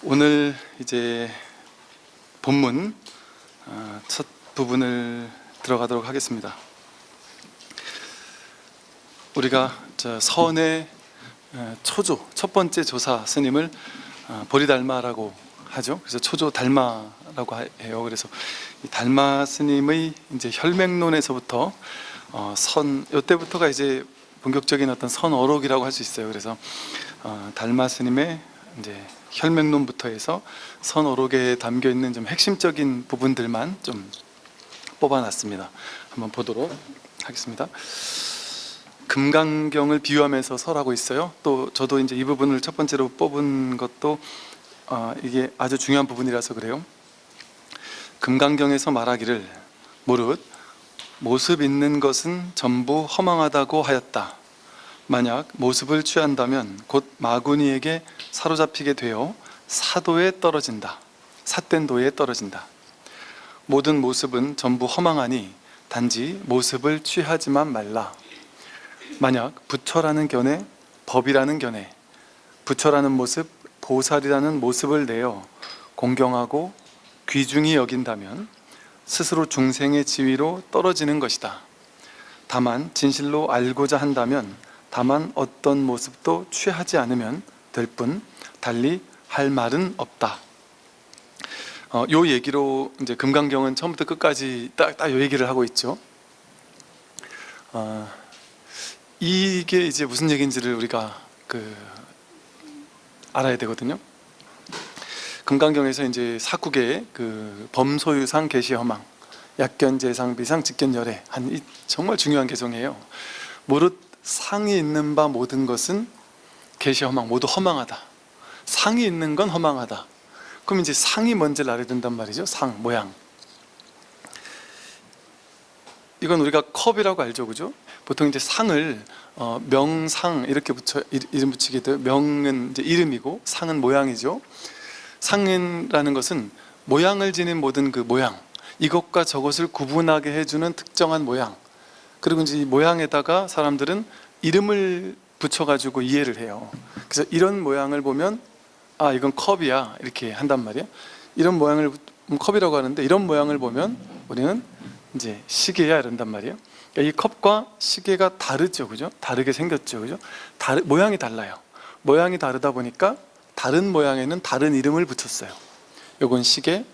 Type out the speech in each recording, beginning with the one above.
오늘 이제 본문 첫 부분을 들어가도록 하겠습니다. 우리가 서원의 초조, 첫 번째 조사 스님을 보리달마라고 하죠. 그래서 초조 달마라고 해요. 그래서 이 달마 스님의 이제 혈맹론에서부터 이때부터가 이제 본격적인 어떤 선어록이라고 할 수 있어요. 그래서 달마 스님의 이제 혈맹론부터 해서 선어록에 담겨 있는 좀 핵심적인 부분들만 좀 뽑아놨습니다. 한번 보도록 하겠습니다. 금강경을 비유하면서 설하고 있어요. 또 저도 이제 이 부분을 첫 번째로 뽑은 것도 이게 아주 중요한 부분이라서 그래요. 금강경에서 말하기를 무릇 모습 있는 것은 전부 허망하다고 하였다. 만약 모습을 취한다면 곧 마구니에게 사로잡히게 되어 사도에 떨어진다. 삿된 도에 떨어진다. 모든 모습은 전부 허망하니 단지 모습을 취하지만 말라. 만약 부처라는 견해, 법이라는 견해, 부처라는 모습, 보살이라는 모습을 내어 공경하고 귀중히 여긴다면 스스로 중생의 지위로 떨어지는 것이다. 다만 진실로 알고자 한다면 다만 어떤 모습도 취하지 않으면 될 뿐 달리 할 말은 없다. 요 얘기로 이제 금강경은 처음부터 끝까지 딱 요 얘기를 하고 있죠. 이게 이제 무슨 얘기인지를 우리가 알아야 되거든요. 금강경에서 이제 사국의 범소유상 계시허망, 약견재상 비상 직견열애 한 정말 중요한 개성이에요. 무릇 상이 있는 바 모든 것은 계시허망, 모두 허망하다. 상이 있는 건 허망하다. 그럼 이제 상이 뭔지를 알아야 된단 말이죠. 상, 모양. 이건 우리가 컵이라고 알죠, 그죠? 보통 이제 상을 명상 이렇게 이름 붙이게 돼요. 명은 이제 이름이고 상은 모양이죠. 상이라는 것은 모양을 지닌 모든 그 모양, 이것과 저것을 구분하게 해주는 특정한 모양. 그리고 이제 이 모양에다가 사람들은 이름을 붙여가지고 이해를 해요. 그래서 이런 모양을 보면 아, 이건 컵이야 이렇게 한단 말이에요. 이런 모양을 컵이라고 하는데 이런 모양을 보면 우리는 이제 시계야 이런단 말이에요. 그러니까 이 컵과 시계가 다르죠, 그죠? 다르게 생겼죠, 그죠? 모양이 달라요. 모양이 다르다 보니까 다른 모양에는 다른 이름을 붙였어요. 요건 시계,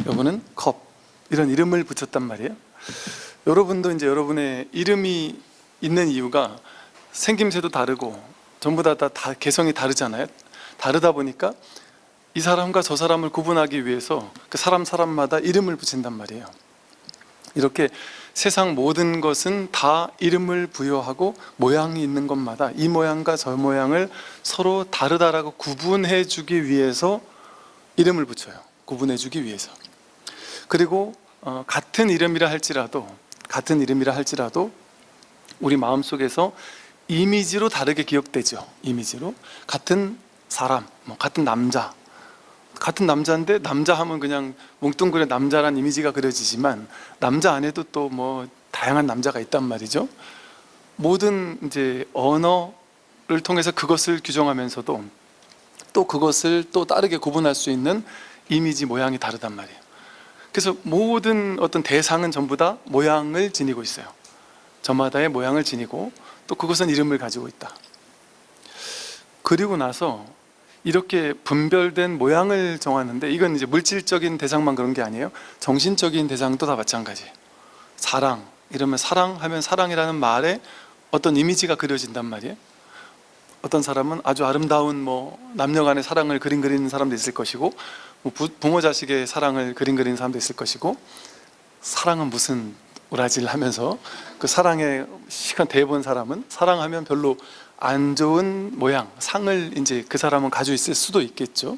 요거는 컵, 이런 이름을 붙였단 말이에요. 여러분도 이제 여러분의 이름이 있는 이유가 생김새도 다르고 전부 다 개성이 다르잖아요. 다르다 보니까 이 사람과 저 사람을 구분하기 위해서 그 사람마다 이름을 붙인단 말이에요. 이렇게 세상 모든 것은 다 이름을 부여하고 모양이 있는 것마다 이 모양과 저 모양을 서로 다르다라고 구분해 주기 위해서 이름을 붙여요. 구분해 주기 위해서. 그리고 같은 이름이라 할지라도 우리 마음속에서 이미지로 다르게 기억되죠. 이미지로 같은 사람, 같은 남자인데 남자 하면 그냥 뭉뚱그려 남자란 이미지가 그려지지만 남자 안에도 또 다양한 남자가 있단 말이죠. 모든 이제 언어를 통해서 그것을 규정하면서도 또 그것을 또 다르게 구분할 수 있는 이미지 모양이 다르단 말이에요. 그래서 모든 어떤 대상은 전부 다 모양을 지니고 있어요. 저마다의 모양을 지니고 또 그것은 이름을 가지고 있다. 그리고 나서 이렇게 분별된 모양을 정하는데 이건 이제 물질적인 대상만 그런 게 아니에요. 정신적인 대상도 다 마찬가지예요. 사랑, 이러면 사랑하면 사랑이라는 말에 어떤 이미지가 그려진단 말이에요. 어떤 사람은 아주 아름다운 남녀 간의 사랑을 그리는 사람도 있을 것이고 부모 자식의 사랑을 그리는 사람도 있을 것이고 사랑은 무슨 오라지를 하면서 그 사랑의 시간 대본 사람은 사랑하면 별로 안 좋은 모양, 상을 이제 그 사람은 가지고 있을 수도 있겠죠.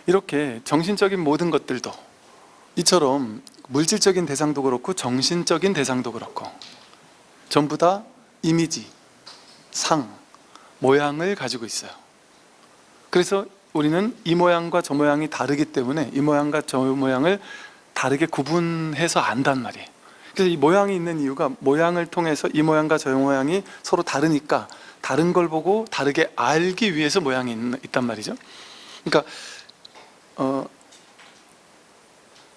이렇게 정신적인 모든 것들도 이처럼 물질적인 대상도 그렇고 정신적인 대상도 그렇고 전부 다 이미지, 상, 모양을 가지고 있어요. 그래서 우리는 이 모양과 저 모양이 다르기 때문에 이 모양과 저 모양을 다르게 구분해서 안단 말이에요. 그래서 이 모양이 있는 이유가 모양을 통해서 이 모양과 저 모양이 서로 다르니까 다른 걸 보고 다르게 알기 위해서 모양이 있단 말이죠. 그러니까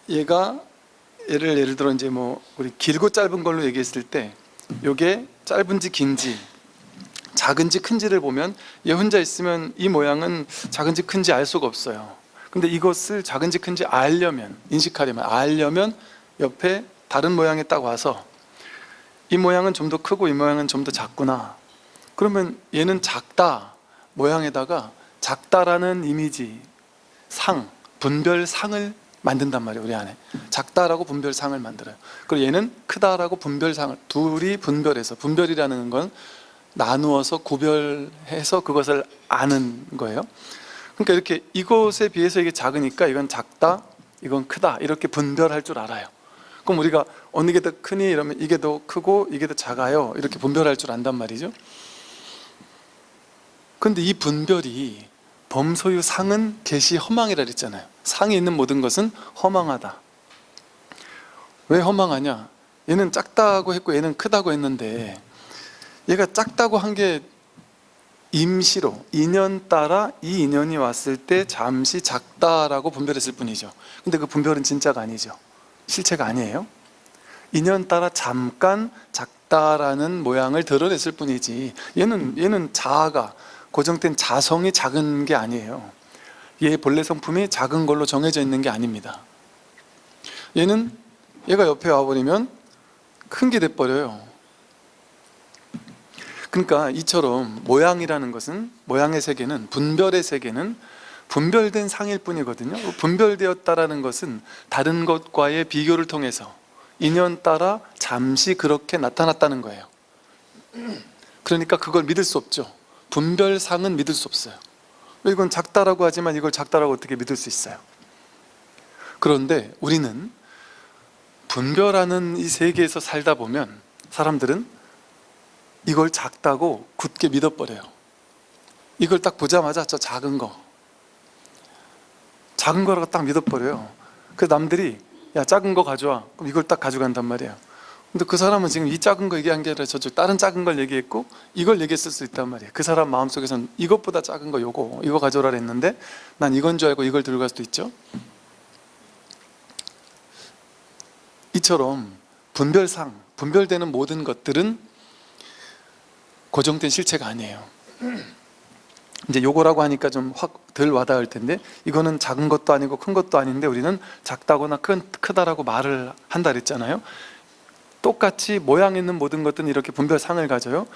얘가 예를 들어 이제 뭐 우리 길고 짧은 걸로 얘기했을 때 요게 짧은지 긴지 작은지 큰지를 보면 얘 혼자 있으면 이 모양은 작은지 큰지 알 수가 없어요. 근데 이것을 작은지 큰지 알려면 옆에 다른 모양이 딱 와서 이 모양은 좀 더 크고 이 모양은 좀 더 작구나. 그러면 얘는 작다 모양에다가 작다라는 이미지, 상, 분별상을 만든단 말이에요. 우리 안에 작다라고 분별상을 만들어요. 그리고 얘는 크다라고 분별상을, 둘이 분별해서, 분별이라는 건 나누어서 구별해서 그것을 아는 거예요. 그러니까 이렇게 이것에 비해서 이게 작으니까 이건 작다, 이건 크다, 이렇게 분별할 줄 알아요. 그럼 우리가 어느 게 더 크니 이러면 이게 더 크고 이게 더 작아요, 이렇게 분별할 줄 안단 말이죠. 근데 이 분별이 범소유 상은 계시 허망이라 그랬잖아요. 상에 있는 모든 것은 허망하다. 왜 허망하냐? 얘는 작다고 했고 얘는 크다고 했는데 얘가 작다고 한 게 임시로 인연 따라 이 인연이 왔을 때 잠시 작다라고 분별했을 뿐이죠. 근데 그 분별은 진짜가 아니죠. 실체가 아니에요. 인연 따라 잠깐 작다라는 모양을 드러냈을 뿐이지 얘는 자아가 고정된 자성이 작은 게 아니에요. 얘 본래 성품이 작은 걸로 정해져 있는 게 아닙니다. 얘가 옆에 와버리면 큰 게 돼버려요. 그러니까 이처럼 모양이라는 것은, 모양의 세계는, 분별의 세계는 분별된 상일 뿐이거든요. 분별되었다라는 것은 다른 것과의 비교를 통해서 인연 따라 잠시 그렇게 나타났다는 거예요. 그러니까 그걸 믿을 수 없죠. 분별상은 믿을 수 없어요. 이건 작다라고 하지만 이걸 작다라고 어떻게 믿을 수 있어요? 그런데 우리는 분별하는 이 세계에서 살다 보면 사람들은 이걸 작다고 굳게 믿어버려요. 이걸 딱 보자마자 저 작은 거라고 딱 믿어버려요. 그래서 남들이 야 작은 거 가져와, 그럼 이걸 딱 가져간단 말이에요. 근데 그 사람은 지금 이 작은 거 얘기한 게 아니라 저쪽 다른 작은 걸 얘기했고 이걸 얘기했을 수 있단 말이에요. 그 사람 마음속에서는 이것보다 작은 거 이거 가져오라 했는데 난 이건 줄 알고 이걸 들고 갈 수도 있죠. 이처럼 분별되는 모든 것들은 고정된 실체가 아니에요. 이제 요거라고 하니까 좀 확 덜 와닿을 텐데, 이거는 작은 것도 아니고 큰 것도 아닌데 우리는 작다거나 크다라고 말을 한다 그랬잖아요. 똑같이 모양 있는 모든 것들은 이렇게 분별상을 가져요.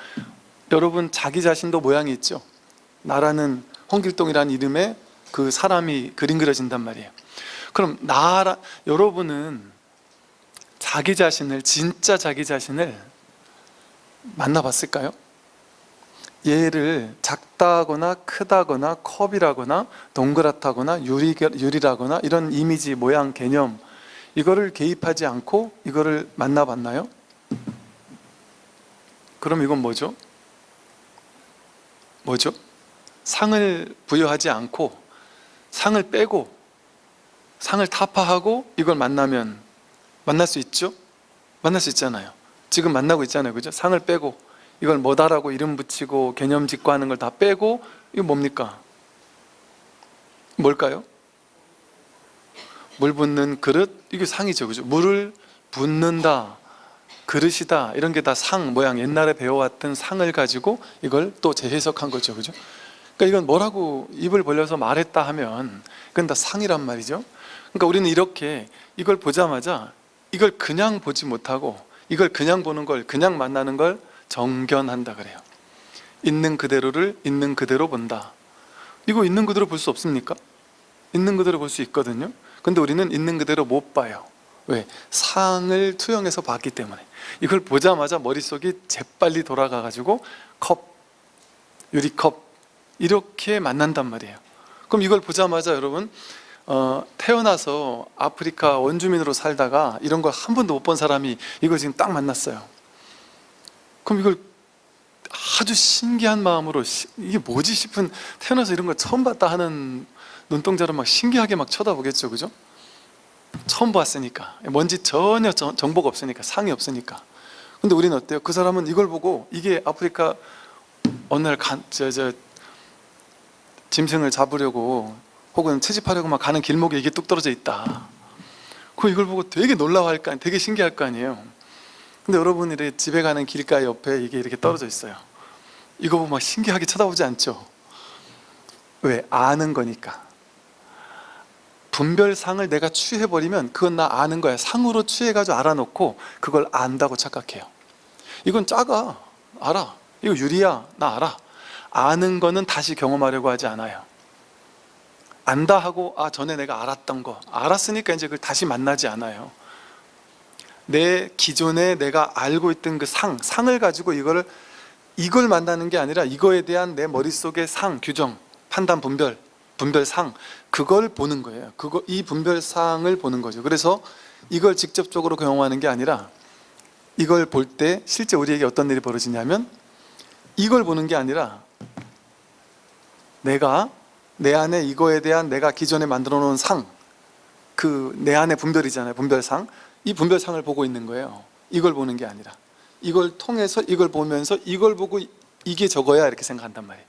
여러분 자기 자신도 모양이 있죠. 나라는 홍길동이라는 이름에 그 사람이 그림 그려진단 말이에요. 그럼 여러분은 진짜 자기 자신을 만나봤을까요? 얘를 작다거나 크다거나 컵이라거나 동그랗다거나 유리라거나 이런 이미지, 모양, 개념, 이거를 개입하지 않고 이거를 만나봤나요? 그럼 이건 뭐죠? 상을 부여하지 않고 상을 빼고 상을 타파하고 이걸 만나면 만날 수 있죠? 만날 수 있잖아요. 지금 만나고 있잖아요. 그죠? 상을 빼고 이걸 뭐다라고 이름 붙이고 개념 짓고 하는 걸 다 빼고 이거 뭡니까? 뭘까요? 물 붓는 그릇, 이게 상이죠. 그죠? 물을 붓는다, 그릇이다, 이런 게 다 상, 모양, 옛날에 배워왔던 상을 가지고 이걸 또 재해석한 거죠. 그죠? 그러니까 이건 뭐라고 입을 벌려서 말했다 하면 그건 다 상이란 말이죠. 그러니까 우리는 이렇게 이걸 보자마자 이걸 그냥 보지 못하고 이걸 그냥 보는 걸, 그냥 만나는 걸 정견한다 그래요. 있는 그대로를 있는 그대로 본다. 이거 있는 그대로 볼 수 없습니까? 있는 그대로 볼 수 있거든요. 근데 우리는 있는 그대로 못 봐요. 왜? 상을 투영해서 봤기 때문에. 이걸 보자마자 머릿속이 재빨리 돌아가가지고 유리컵 이렇게 만난단 말이에요. 그럼 이걸 보자마자 여러분 태어나서 아프리카 원주민으로 살다가 이런 걸 한 번도 못 본 사람이 이걸 지금 딱 만났어요. 그럼 이걸 아주 신기한 마음으로 이게 뭐지 싶은, 태어나서 이런 걸 처음 봤다 하는 눈동자로 막 신기하게 막 쳐다보겠죠. 그죠? 처음 봤으니까, 뭔지 전혀 정보가 없으니까, 상이 없으니까. 근데 우리는 어때요? 그 사람은 이걸 보고 이게 아프리카 어느 날 짐승을 잡으려고 혹은 채집하려고 막 가는 길목에 이게 뚝 떨어져 있다. 그 이걸 보고 되게 놀라워할 거 아니에요. 되게 신기할 거 아니에요. 근데 여러분이 집에 가는 길가 옆에 이게 이렇게 떨어져 있어요. 이거 보고 막 신기하게 쳐다보지 않죠? 왜? 아는 거니까. 분별상을 내가 취해버리면 그건 나 아는 거야. 상으로 취해가지고 알아놓고 그걸 안다고 착각해요. 이건 작아. 알아. 이거 유리야. 나 알아. 아는 거는 다시 경험하려고 하지 않아요. 안다 하고 전에 내가 알았던 거 알았으니까 이제 그걸 다시 만나지 않아요. 내 기존에 내가 알고 있던 그 상을 가지고 이걸 만나는 게 아니라 이거에 대한 내 머릿속의 상, 규정, 판단, 분별상 그걸 보는 거예요. 이 분별상을 보는 거죠. 그래서 이걸 직접적으로 경험하는 게 아니라 이걸 볼 때 실제 우리에게 어떤 일이 벌어지냐면 이걸 보는 게 아니라 내가 내 안에 이거에 대한 내가 기존에 만들어 놓은 내 안에 분별이잖아요. 분별상. 이 분별상을 보고 있는 거예요. 이걸 보는 게 아니라 이걸 통해서 이걸 보면서 이걸 보고 이게 저거야 이렇게 생각한단 말이에요.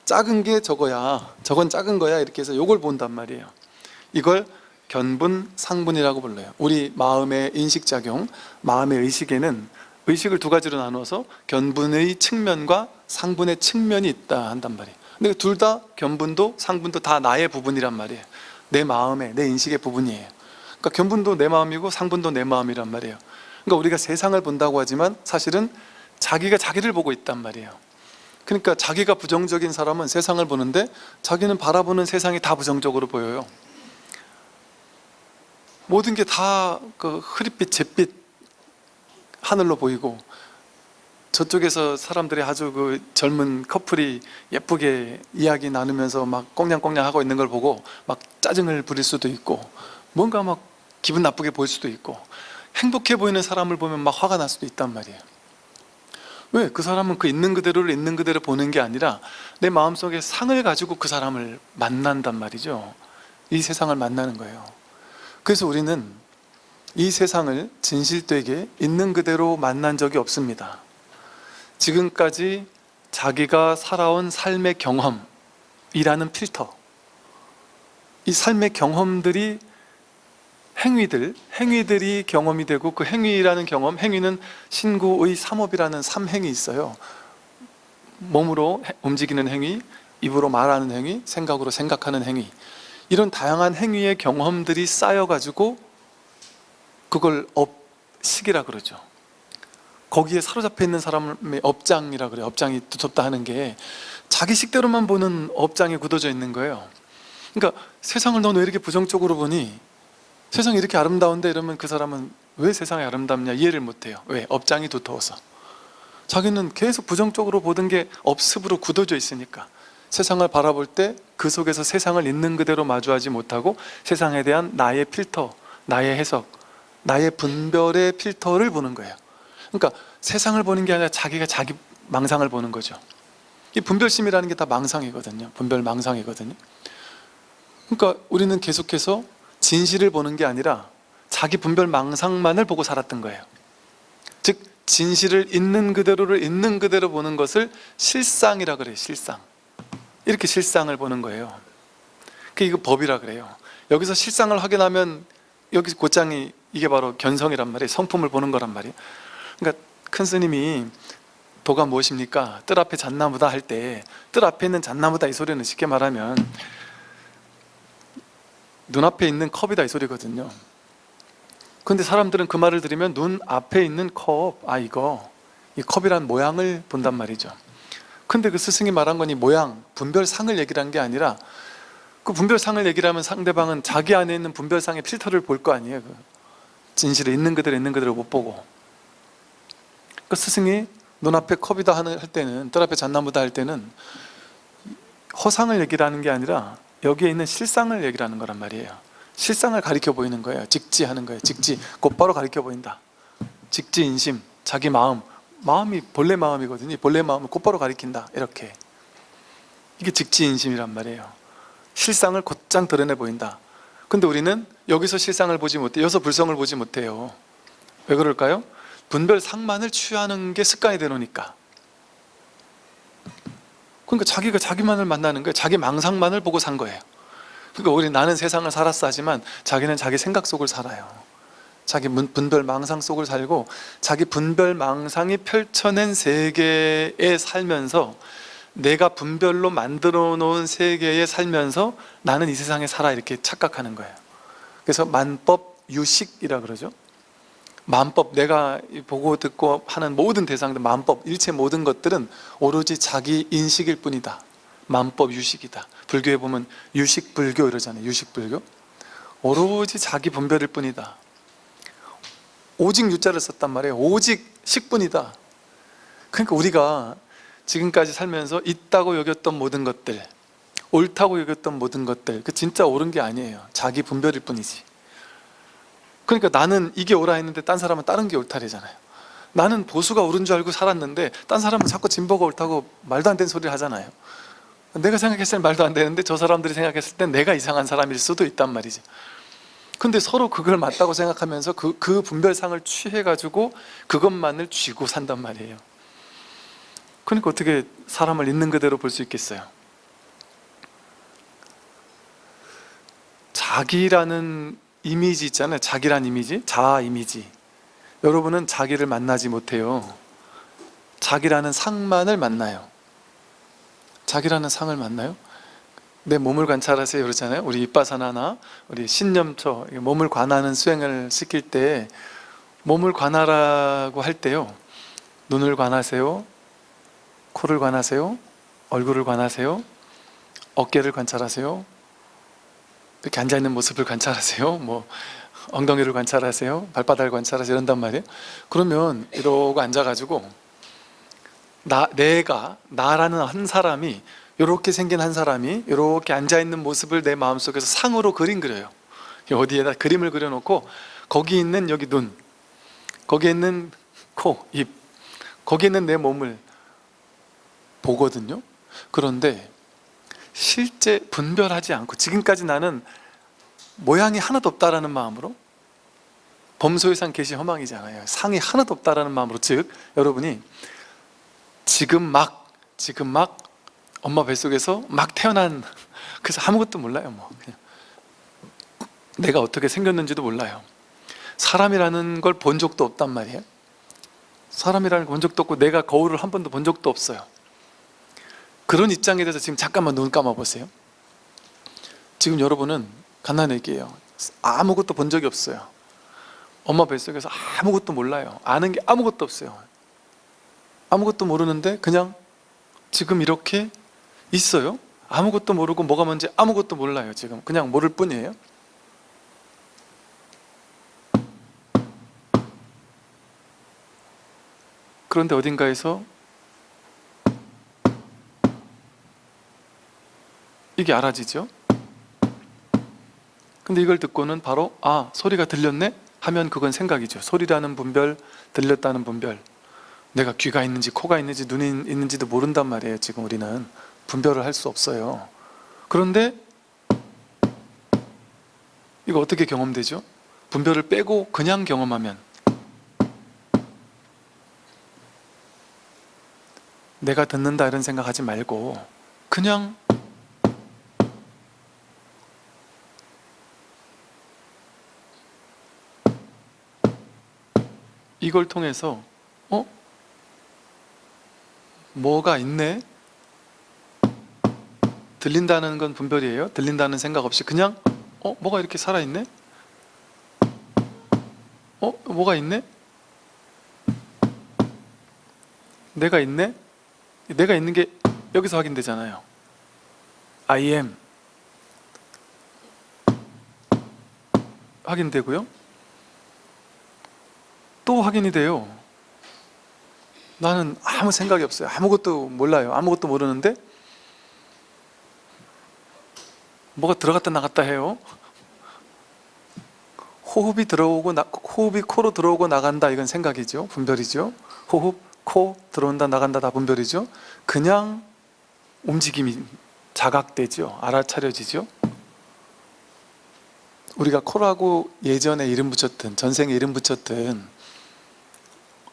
작은 게 저거야, 저건 작은 거야 이렇게 해서 이걸 본단 말이에요. 이걸 견분, 상분이라고 불러요. 우리 마음의 인식작용, 마음의 의식에는 의식을 두 가지로 나누어서 견분의 측면과 상분의 측면이 있다 한단 말이에요. 근데 둘 다 견분도 상분도 다 나의 부분이란 말이에요. 내 마음의, 내 인식의 부분이에요. 그러니까 견분도 내 마음이고 상분도 내 마음이란 말이에요. 그러니까 우리가 세상을 본다고 하지만 사실은 자기가 자기를 보고 있단 말이에요. 그러니까 자기가 부정적인 사람은 세상을 보는데 자기는 바라보는 세상이 다 부정적으로 보여요. 모든 게 다 그 흐릿빛, 잿빛 하늘로 보이고 저쪽에서 사람들이 아주 그 젊은 커플이 예쁘게 이야기 나누면서 막 꽁냥꽁냥 하고 있는 걸 보고 막 짜증을 부릴 수도 있고 뭔가 막 기분 나쁘게 보일 수도 있고 행복해 보이는 사람을 보면 막 화가 날 수도 있단 말이에요. 왜? 그 사람은 그 있는 그대로를 있는 그대로 보는 게 아니라 내 마음속에 상을 가지고 그 사람을 만난단 말이죠. 이 세상을 만나는 거예요. 그래서 우리는 이 세상을 진실되게 있는 그대로 만난 적이 없습니다. 지금까지 자기가 살아온 삶의 경험이라는 필터, 이 삶의 경험들이 행위들이 경험이 되고 그 행위라는 경험, 행위는 신구의 삼업이라는 삼행이 있어요. 몸으로 움직이는 행위, 입으로 말하는 행위, 생각으로 생각하는 행위, 이런 다양한 행위의 경험들이 쌓여가지고 그걸 업식이라 그러죠. 거기에 사로잡혀 있는 사람의 업장이라 그래요. 업장이 두텁다 하는 게 자기 식대로만 보는 업장이 굳어져 있는 거예요. 그러니까 세상을 넌 왜 이렇게 부정적으로 보니? 세상이 이렇게 아름다운데 이러면 그 사람은 왜 세상이 아름답냐 이해를 못해요. 왜? 업장이 두터워서. 자기는 계속 부정적으로 보던 게 업습으로 굳어져 있으니까 세상을 바라볼 때 그 속에서 세상을 있는 그대로 마주하지 못하고 세상에 대한 나의 필터, 나의 해석, 나의 분별의 필터를 보는 거예요. 그러니까 세상을 보는 게 아니라 자기가 자기 망상을 보는 거죠. 이 분별심이라는 게 다 망상이거든요. 분별 망상이거든요. 그러니까 우리는 계속해서 진실을 보는 게 아니라 자기 분별 망상만을 보고 살았던 거예요. 즉 진실을 있는 그대로를 있는 그대로 보는 것을 실상이라 그래요. 실상. 이렇게 실상을 보는 거예요. 이거 법이라 그래요. 여기서 실상을 확인하면 여기 곧장이 이게 바로 견성이란 말이에요. 성품을 보는 거란 말이에요. 그러니까 큰 스님이 도가 무엇입니까? 뜰 앞에 잣나무다 할 때 뜰 앞에 있는 잣나무다 이 소리는 쉽게 말하면 눈앞에 있는 컵이다 이 소리거든요. 근데 사람들은 그 말을 들으면 눈 앞에 있는 컵, 이 컵이란 모양을 본단 말이죠. 근데 그 스승이 말한 건 이 모양, 분별상을 얘기를 한 게 아니라 그 분별상을 얘기를 하면 상대방은 자기 안에 있는 분별상의 필터를 볼 거 아니에요. 진실을 있는 그대로 못 보고. 그 스승이 눈앞에 컵이다 할 때는, 뜰 앞에 잣나무다 할 때는 허상을 얘기를 하는 게 아니라 여기에 있는 실상을 얘기를 하는 거란 말이에요. 실상을 가리켜 보이는 거예요. 직지하는 거예요. 직지, 곧바로 가리켜 보인다. 직지인심, 자기 마음이 본래 마음이거든요. 본래 마음을 곧바로 가리킨다. 이렇게. 이게 직지인심이란 말이에요. 실상을 곧장 드러내 보인다. 근데 우리는 여기서 실상을 보지 못해요. 여기서 불성을 보지 못해요. 왜 그럴까요? 분별상만을 취하는 게 습관이 되노니까. 그러니까 자기가 자기만을 만나는 거예요. 자기 망상만을 보고 산 거예요. 그러니까 우리 나는 세상을 살았어 하지만 자기는 자기 생각 속을 살아요. 자기 분별 망상 속을 살고 자기 분별 망상이 펼쳐낸 세계에 살면서 내가 분별로 만들어 놓은 세계에 살면서 나는 이 세상에 살아 이렇게 착각하는 거예요. 그래서 만법 유식이라 그러죠. 만법, 내가 보고 듣고 하는 모든 대상들, 만법, 일체 모든 것들은 오로지 자기 인식일 뿐이다. 만법 유식이다. 불교에 보면 유식불교 이러잖아요. 유식불교. 오로지 자기 분별일 뿐이다. 오직 유자를 썼단 말이에요. 오직 식뿐이다. 그러니까 우리가 지금까지 살면서 있다고 여겼던 모든 것들, 옳다고 여겼던 모든 것들, 그 진짜 옳은 게 아니에요. 자기 분별일 뿐이지. 그러니까 나는 이게 옳아 했는데 딴 사람은 다른 게 옳다래잖아요. 나는 보수가 옳은 줄 알고 살았는데 딴 사람은 자꾸 진보가 옳다고 말도 안 되는 소리를 하잖아요. 내가 생각했을 때 말도 안 되는데 저 사람들이 생각했을 때 내가 이상한 사람일 수도 있단 말이죠. 근데 서로 그걸 맞다고 생각하면서 그 분별상을 취해가지고 그것만을 쥐고 산단 말이에요. 그러니까 어떻게 사람을 있는 그대로 볼 수 있겠어요? 자기라는 이미지 있잖아요. 자기란 이미지, 자아 이미지. 여러분은 자기를 만나지 못해요. 자기라는 상만을 만나요. 자기라는 상을 만나요? 내 몸을 관찰하세요 그러잖아요. 우리 이빠사나나 우리 신념처 몸을 관하는 수행을 시킬 때 몸을 관하라고 할 때요, 눈을 관하세요, 코를 관하세요, 얼굴을 관하세요, 어깨를 관찰하세요, 이렇게 앉아있는 모습을 관찰하세요, 뭐 엉덩이를 관찰하세요, 발바닥을 관찰하세요 이런단 말이에요. 그러면 이러고 앉아가지고 내가 나라는 한 사람이, 이렇게 생긴 한 사람이 이렇게 앉아있는 모습을 내 마음속에서 상으로 그려요. 어디에다 그림을 그려놓고 거기 있는 여기 눈, 거기에 있는 코, 입, 거기에 있는 내 몸을 보거든요. 그런데 실제 분별하지 않고 지금까지 나는 모양이 하나도 없다라는 마음으로, 범소유상 계시 허망이잖아요. 상이 하나도 없다라는 마음으로, 즉 여러분이 지금 막 엄마 뱃속에서 막 태어난, 그래서 아무것도 몰라요. 뭐 그냥 내가 어떻게 생겼는지도 몰라요. 사람이라는 걸 본 적도 없단 말이에요. 사람이라는 걸 본 적도 없고 내가 거울을 한 번도 본 적도 없어요. 그런 입장에 대해서 지금 잠깐만 눈 감아 보세요. 지금 여러분은 간단히 얘기해요. 아무것도 본 적이 없어요. 엄마 뱃속에서 아무것도 몰라요. 아는 게 아무것도 없어요. 아무것도 모르는데 그냥 지금 이렇게 있어요. 아무것도 모르고 뭐가 뭔지 아무것도 몰라요. 지금 그냥 모를 뿐이에요. 그런데 어딘가에서 이게 알아지죠. 근데 이걸 듣고는 바로 소리가 들렸네 하면 그건 생각이죠. 소리라는 분별, 들렸다는 분별, 내가 귀가 있는지 코가 있는지 눈이 있는지도 모른단 말이에요. 지금 우리는 분별을 할 수 없어요. 그런데 이거 어떻게 경험되죠? 분별을 빼고 그냥 경험하면, 내가 듣는다 이런 생각하지 말고 그냥 이걸 통해서 뭐가 있네? 들린다는 건 분별이에요. 들린다는 생각 없이 그냥 뭐가 이렇게 살아있네? 뭐가 있네? 내가 있네? 내가 있는 게 여기서 확인되잖아요. I am 확인되고요. 또 확인이 돼요. 나는 아무 생각이 없어요. 아무것도 몰라요. 아무것도 모르는데 뭐가 들어갔다 나갔다 해요. 호흡이 호흡이 코로 들어오고 나간다, 이건 생각이죠. 분별이죠. 호흡, 코 들어온다 나간다 다 분별이죠. 그냥 움직임이 자각되죠. 알아차려지죠. 우리가 코라고 예전에 이름 붙였든 전생에 이름 붙였든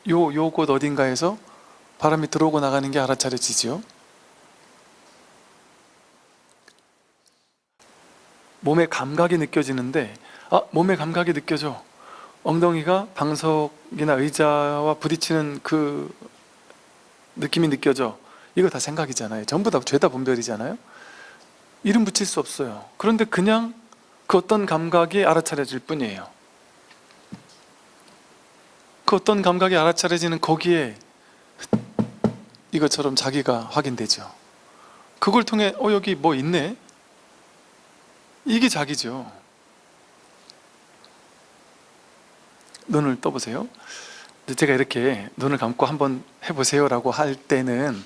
요 곳 어딘가에서 바람이 들어오고 나가는 게 알아차려지죠. 몸의 감각이 느껴지는데 몸의 감각이 느껴져. 엉덩이가 방석이나 의자와 부딪히는 그 느낌이 느껴져. 이거 다 생각이잖아요. 전부 다 죄다 분별이잖아요. 이름 붙일 수 없어요. 그런데 그냥 그 어떤 감각이 알아차려질 뿐이에요. 그 어떤 감각이 알아차려지는 거기에 이것처럼 자기가 확인되죠. 그걸 통해 여기 뭐 있네? 이게 자기죠. 눈을 떠보세요. 제가 이렇게 눈을 감고 한번 해보세요 라고 할 때는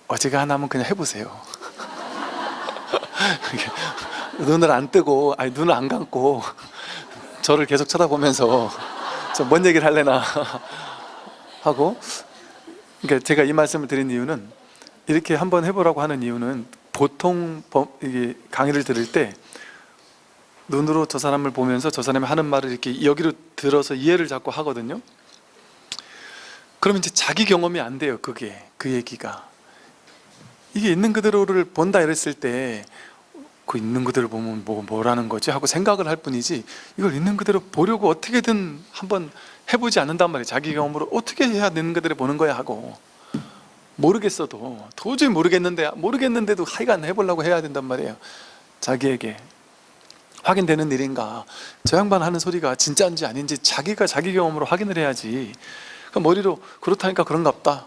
어지간하면 그냥 해보세요. 눈을 안 뜨고, 눈을 안 감고 저를 계속 쳐다보면서 저 뭔 얘기를 할래나 하고, 그러니까 제가 이 말씀을 드린 이유는, 이렇게 한번 해보라고 하는 이유는, 보통 이게 강의를 들을 때 눈으로 저 사람을 보면서 저 사람이 하는 말을 이렇게 여기로 들어서 이해를 자꾸 하거든요. 그러면 이제 자기 경험이 안 돼요. 그게, 그 얘기가. 이게 있는 그대로를 본다 이랬을 때, 그 있는 그대로 보면 뭐라는 거지 하고 생각을 할 뿐이지, 이걸 있는 그대로 보려고 어떻게든 한번 해보지 않는단 말이에요. 자기 경험으로 어떻게 해야 있는 그대로 보는 거야 하고, 모르겠어도, 도저히 모르겠는데도 하여간 해보려고 해야 된단 말이에요. 자기에게 확인되는 일인가, 저 양반 하는 소리가 진짜인지 아닌지 자기가 자기 경험으로 확인을 해야지. 머리로 그렇다니까 그런가 보다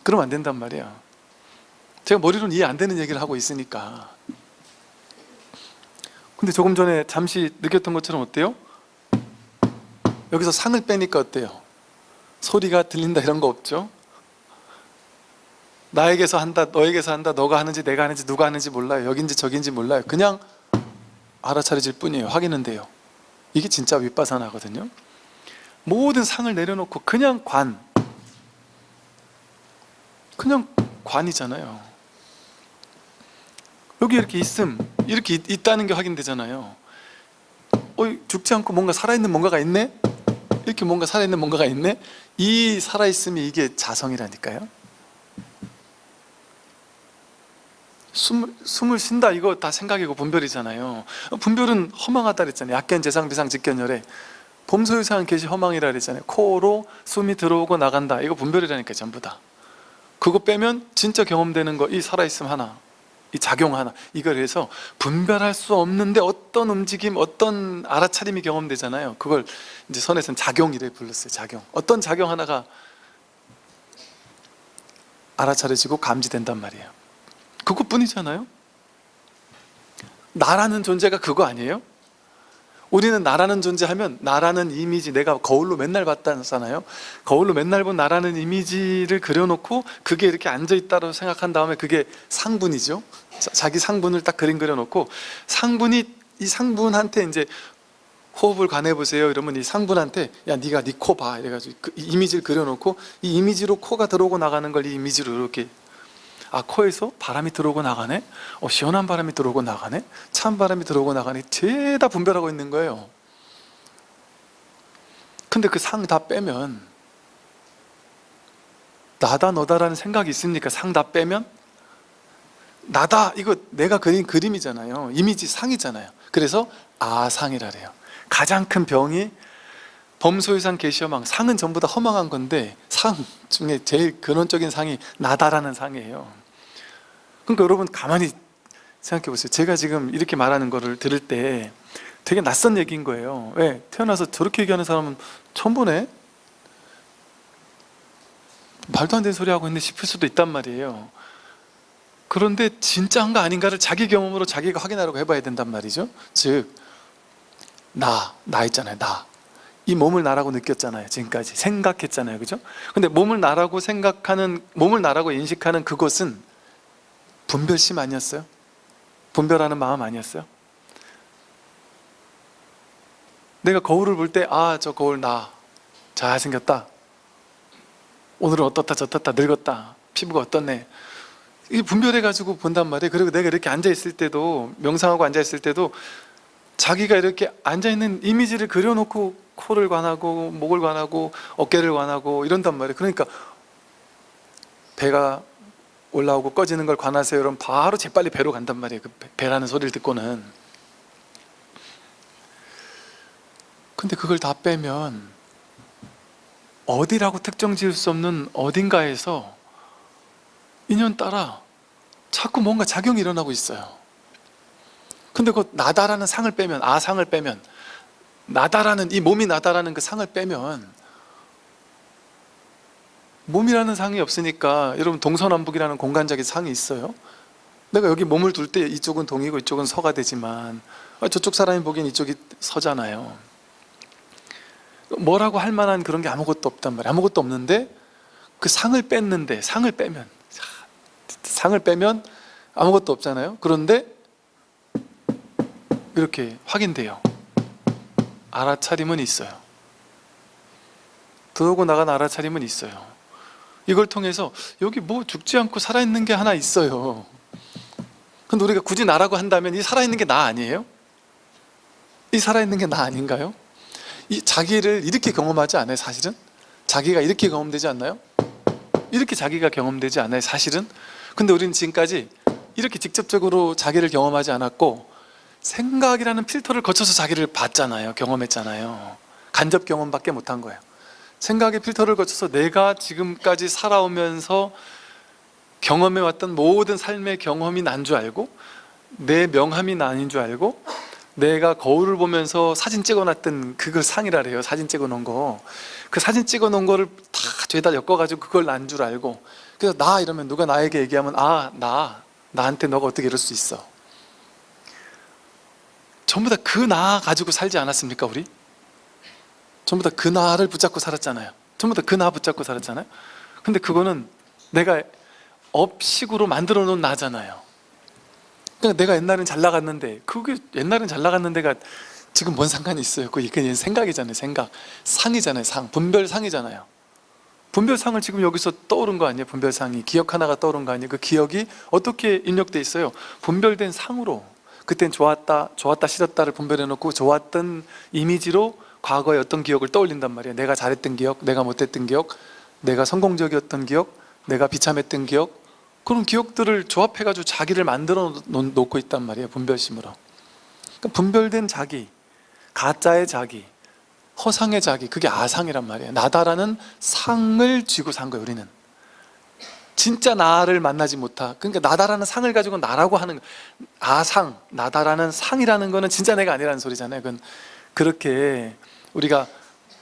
그러면 안 된단 말이에요. 제가 머리로는 이해 안 되는 얘기를 하고 있으니까. 근데 조금 전에 잠시 느꼈던 것처럼 어때요? 여기서 상을 빼니까 어때요? 소리가 들린다 이런 거 없죠? 나에게서 한다, 너에게서 한다, 너가 하는지 내가 하는지 누가 하는지 몰라요. 여긴지 저긴지 몰라요. 그냥 알아차려질 뿐이에요. 확인은 돼요. 이게 진짜 윗바사나거든요. 모든 상을 내려놓고 그냥 그냥 관이잖아요. 여기 이렇게 이렇게 있다는 게 확인되잖아요. 죽지 않고 뭔가 살아있는 뭔가가 있네? 이렇게 뭔가 살아있는 뭔가가 있네? 이 살아있음이 이게 자성이라니까요. 숨을 쉰다, 이거 다 생각이고 분별이잖아요. 분별은 허망하다 그랬잖아요. 약견 재상 비상 직견열에 범소유상은 계시 허망이라 그랬잖아요. 코로 숨이 들어오고 나간다, 이거 분별이라니까요. 전부 다. 그거 빼면 진짜 경험되는 거, 이 살아있음 하나, 이 작용 하나, 이걸 해서 분별할 수 없는데 어떤 움직임, 어떤 알아차림이 경험되잖아요. 그걸 이제 선에서는 작용이래 불렀어요. 작용. 어떤 작용 하나가 알아차려지고 감지된단 말이에요. 그것뿐이잖아요. 나라는 존재가 그거 아니에요? 우리는 나라는 존재하면 나라는 이미지, 내가 거울로 맨날 봤다잖아요. 거울로 맨날 본 나라는 이미지를 그려놓고 그게 이렇게 앉아있다고 생각한 다음에 그게 상분이죠. 자기 상분을 딱 그려놓고 이 상분한테 이제 호흡을 관해보세요 이러면 이 상분한테 야 네가 네 코 봐 이래가지고 그 이미지를 그려놓고 이 이미지로 코가 들어오고 나가는 걸 이 이미지로 이렇게, 코에서 바람이 들어오고 나가네? 시원한 바람이 들어오고 나가네? 찬 바람이 들어오고 나가네? 죄다 분별하고 있는 거예요. 근데 그 상 다 빼면, 나다 너다라는 생각이 있습니까? 상 다 빼면? 나다, 이거 내가 그린 그림이잖아요. 이미지 상이잖아요. 그래서 아상이라 그래요. 가장 큰 병이 범소유상 계시허망, 상은 전부 다 허망한 건데 상 중에 제일 근원적인 상이 나다라는 상이에요. 그러니까 여러분 가만히 생각해 보세요. 제가 지금 이렇게 말하는 거를 들을 때 되게 낯선 얘기인 거예요. 왜? 태어나서 저렇게 얘기하는 사람은 처음 보네? 말도 안 되는 소리 하고 있는데 싶을 수도 있단 말이에요. 그런데 진짜인가 아닌가를 자기 경험으로 자기가 확인하려고 해봐야 된단 말이죠. 즉 나 있잖아요. 이 몸을 나라고 느꼈잖아요. 지금까지 생각했잖아요. 그죠? 근데 몸을 나라고 인식하는 그것은 분별심 아니었어요? 분별하는 마음 아니었어요? 내가 거울을 볼 때 저 거울 나 잘생겼다, 오늘은 어떻다 저떻다, 늙었다, 피부가 어떻네, 이 분별해가지고 본단 말이에요. 그리고 내가 이렇게 앉아있을 때도, 명상하고 앉아있을 때도 자기가 이렇게 앉아있는 이미지를 그려놓고 코를 관하고 목을 관하고 어깨를 관하고 이런단 말이에요. 그러니까 배가 올라오고 꺼지는 걸 관하세요. 그럼 바로 재빨리 배로 간단 말이에요. 그 배라는 소리를 듣고는. 근데 그걸 다 빼면 어디라고 특정 지을 수 없는 어딘가에서 인연따라 자꾸 뭔가 작용이 일어나고 있어요. 근데 그 나다라는 상을 빼면, 아상을 빼면, 나다라는, 이 몸이 나다라는 그 상을 빼면, 몸이라는 상이 없으니까, 여러분 동서남북이라는 공간적인 상이 있어요. 내가 여기 몸을 둘 때 이쪽은 동이고 이쪽은 서가 되지만 저쪽 사람이 보기엔 이쪽이 서잖아요. 뭐라고 할 만한 그런 게 아무것도 없단 말이에요. 아무것도 없는데 그 상을 뺐는데, 상을 빼면 아무것도 없잖아요. 그런데 이렇게 확인돼요. 알아차림은 있어요. 들어오고 나간 알아차림은 있어요. 이걸 통해서 여기 뭐 죽지 않고 살아있는 게 하나 있어요. 근데 우리가 굳이 나라고 한다면 이 살아있는 게 나 아니에요? 이 살아있는 게 나 아닌가요? 이 자기를 이렇게 경험하지 않아요, 사실은? 자기가 이렇게 경험되지 않나요? 이렇게 자기가 경험되지 않아요, 사실은? 근데 우리는 지금까지 이렇게 직접적으로 자기를 경험하지 않았고 생각이라는 필터를 거쳐서 자기를 봤잖아요, 경험했잖아요. 간접 경험밖에 못한 거예요. 생각의 필터를 거쳐서 내가 지금까지 살아오면서 경험해왔던 모든 삶의 경험이 난 줄 알고, 내 명함이 나인 줄 알고, 내가 거울을 보면서 사진 찍어놨던 그걸 상이라 그래요. 사진 찍어놓은 거. 그 사진 찍어놓은 거를 다 죄다 엮어가지고 그걸 난 줄 알고, 그래서 나 이러면 누가 나에게 얘기하면 나한테 너가 어떻게 이럴 수 있어. 전부 다 그 나 가지고 살지 않았습니까, 우리? 전부 다 그 나를 붙잡고 살았잖아요. 전부 다 그 나 붙잡고 살았잖아요. 근데 그거는 내가 업식으로 만들어 놓은 나잖아요. 그러니까 내가 옛날엔 잘 나갔는데, 그게 옛날엔 잘 나갔는데가 지금 뭔 상관이 있어요? 그게 생각이잖아요. 생각. 상이잖아요. 상. 분별상이잖아요. 분별상을 지금 여기서 떠오른 거 아니에요? 분별상이. 기억 하나가 떠오른 거 아니에요? 그 기억이 어떻게 입력돼 있어요? 분별된 상으로. 그땐 좋았다 싫었다를 분별해 놓고 좋았던 이미지로 과거의 어떤 기억을 떠올린단 말이에요. 내가 잘했던 기억, 내가 못했던 기억, 내가 성공적이었던 기억, 내가 비참했던 기억, 그런 기억들을 조합해가지고 자기를 만들어 놓고 있단 말이에요. 분별심으로. 그러니까 분별된 자기, 가짜의 자기, 허상의 자기, 그게 아상이란 말이에요. 나다라는 상을 쥐고 산 거예요, 우리는. 진짜 나를 만나지 못하. 그러니까 나다라는 상을 가지고 나라고 하는 아상, 나다라는 상이라는 거는 진짜 내가 아니라는 소리잖아요. 그건 그렇게 우리가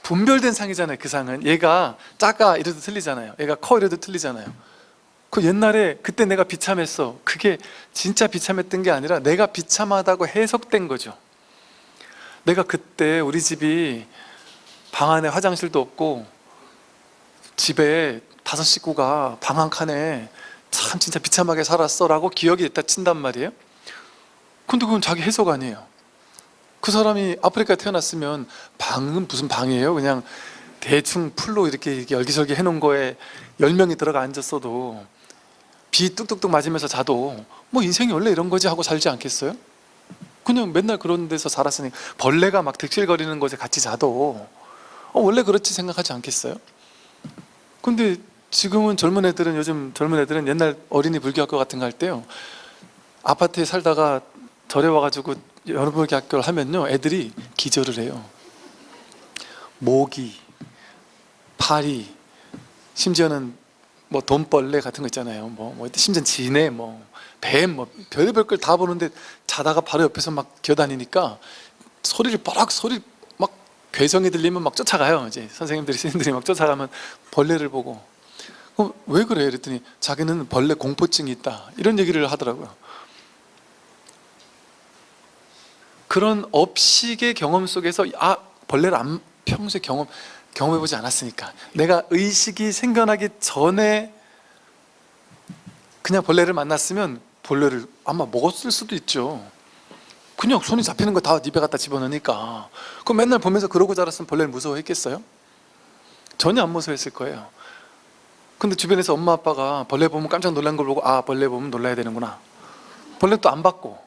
분별된 상이잖아요. 그 상은 얘가 작아 이래도 틀리잖아요. 얘가 커 이래도 틀리잖아요. 그 옛날에 그때 내가 비참했어. 그게 진짜 비참했던 게 아니라 내가 비참하다고 해석된 거죠. 내가 그때 우리 집이 방 안에 화장실도 없고 집에 5식구가 방 한 칸에 참 진짜 비참하게 살았어 라고 기억이 있다 친단 말이에요. 근데 그건 자기 해석 아니에요. 그 사람이 아프리카에 태어났으면 방은 무슨 방이에요? 그냥 대충 풀로 이렇게 열기설기 해놓은 거에 10명이 들어가 앉았어도 비 뚝뚝뚝 맞으면서 자도 뭐 인생이 원래 이런 거지 하고 살지 않겠어요? 그냥 맨날 그런 데서 살았으니 벌레가 막 득실거리는 곳에 같이 자도 원래 그렇지 생각하지 않겠어요? 근데 지금은 요즘 젊은 애들은 옛날 어린이 불교학교 같은 거 할 때요, 아파트에 살다가 절에 와가지고 여러분께 학교를 하면요, 애들이 기절을 해요. 모기, 파리, 심지어는 뭐 돈벌레 같은 거 있잖아요. 뭐 심지어 지네, 뱀, 별의별 걸 다 보는데 자다가 바로 옆에서 막 기어다니니까 소리 막 괴성이 들리면 막 쫓아가요. 이제 선생님들이 스님들이 막 쫓아가면 벌레를 보고, 왜 그래? 그랬더니 자기는 벌레 공포증이 있다 이런 얘기를 하더라고요. 그런 업식의 경험 속에서 벌레를 평소에 경험해보지 않았으니까, 내가 의식이 생겨나기 전에 그냥 벌레를 만났으면 벌레를 아마 먹었을 수도 있죠. 그냥 손이 잡히는 거 다 입에 갖다 집어넣으니까. 그럼 맨날 보면서 그러고 자랐으면 벌레를 무서워했겠어요? 전혀 안 무서워했을 거예요. 근데 주변에서 엄마 아빠가 벌레 보면 깜짝 놀란 걸 보고 벌레 보면 놀라야 되는구나, 벌레 또 안 받고,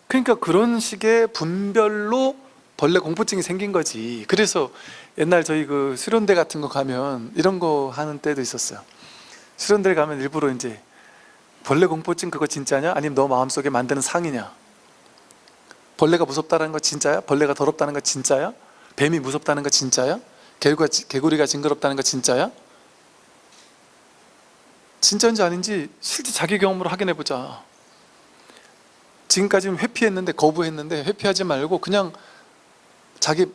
그러니까 그런 식의 분별로 벌레 공포증이 생긴 거지. 그래서 옛날 저희 그 수련대 같은 거 가면 이런 거 하는 때도 있었어요. 수련대 가면 일부러 이제 벌레 공포증 그거 진짜냐? 아니면 너 마음속에 만드는 상이냐? 벌레가 무섭다는 거 진짜야? 벌레가 더럽다는 거 진짜야? 뱀이 무섭다는 거 진짜야? 개구리가 징그럽다는 거 진짜야? 진짜인지 아닌지 실제 자기 경험으로 확인해보자. 지금까지는 회피했는데, 거부했는데 회피하지 말고 그냥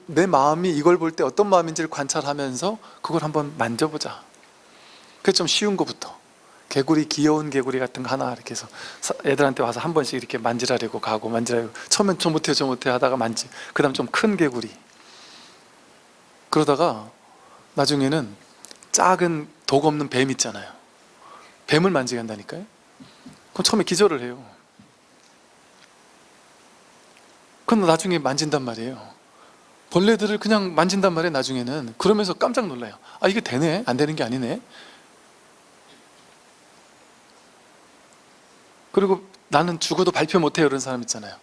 내 마음이 이걸 볼 때 어떤 마음인지를 관찰하면서 그걸 한번 만져보자. 그게 좀 쉬운 거부터. 귀여운 개구리 같은 거 하나 이렇게 해서 애들한테 와서 한 번씩 이렇게 만지라고 가고 만지라고, 처음엔 저 못해 하다가 그 다음 좀 큰 개구리, 그러다가 나중에는 작은 독 없는 뱀 있잖아요. 뱀을 만지게 한다니까요. 그럼 처음에 기절을 해요. 그럼 나중에 만진단 말이에요. 벌레들을 그냥 만진단 말이에요, 나중에는. 그러면서 깜짝 놀라요. 아, 이게 되네? 안 되는 게 아니네? 그리고 나는 죽어도 발표 못해요, 이런 사람 있잖아요.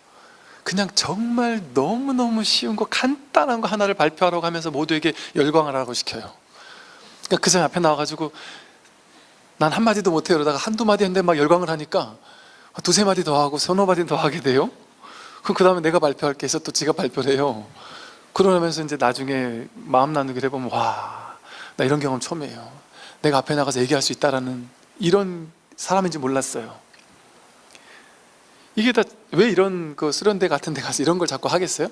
그냥 정말 너무너무 쉬운 거, 간단한 거 하나를 발표하라고 하면서 모두에게 열광을 하라고 시켜요. 그러니까 그 사람 앞에 나와가지고 난 한마디도 못해요 이러다가 한두 마디 했는데 막 열광을 하니까 두세 마디 더 하고 서너 마디 더 하게 돼요. 그럼 그 다음에 내가 발표할 게 있어 또 지가 발표를 해요. 그러면서 이제 나중에 마음 나누기를 해보면, 와, 나 이런 경험 처음이에요. 내가 앞에 나가서 얘기할 수 있다라는 이런 사람인지 몰랐어요. 이게 다 왜 이런 수련대 같은 데 가서 이런 걸 자꾸 하겠어요?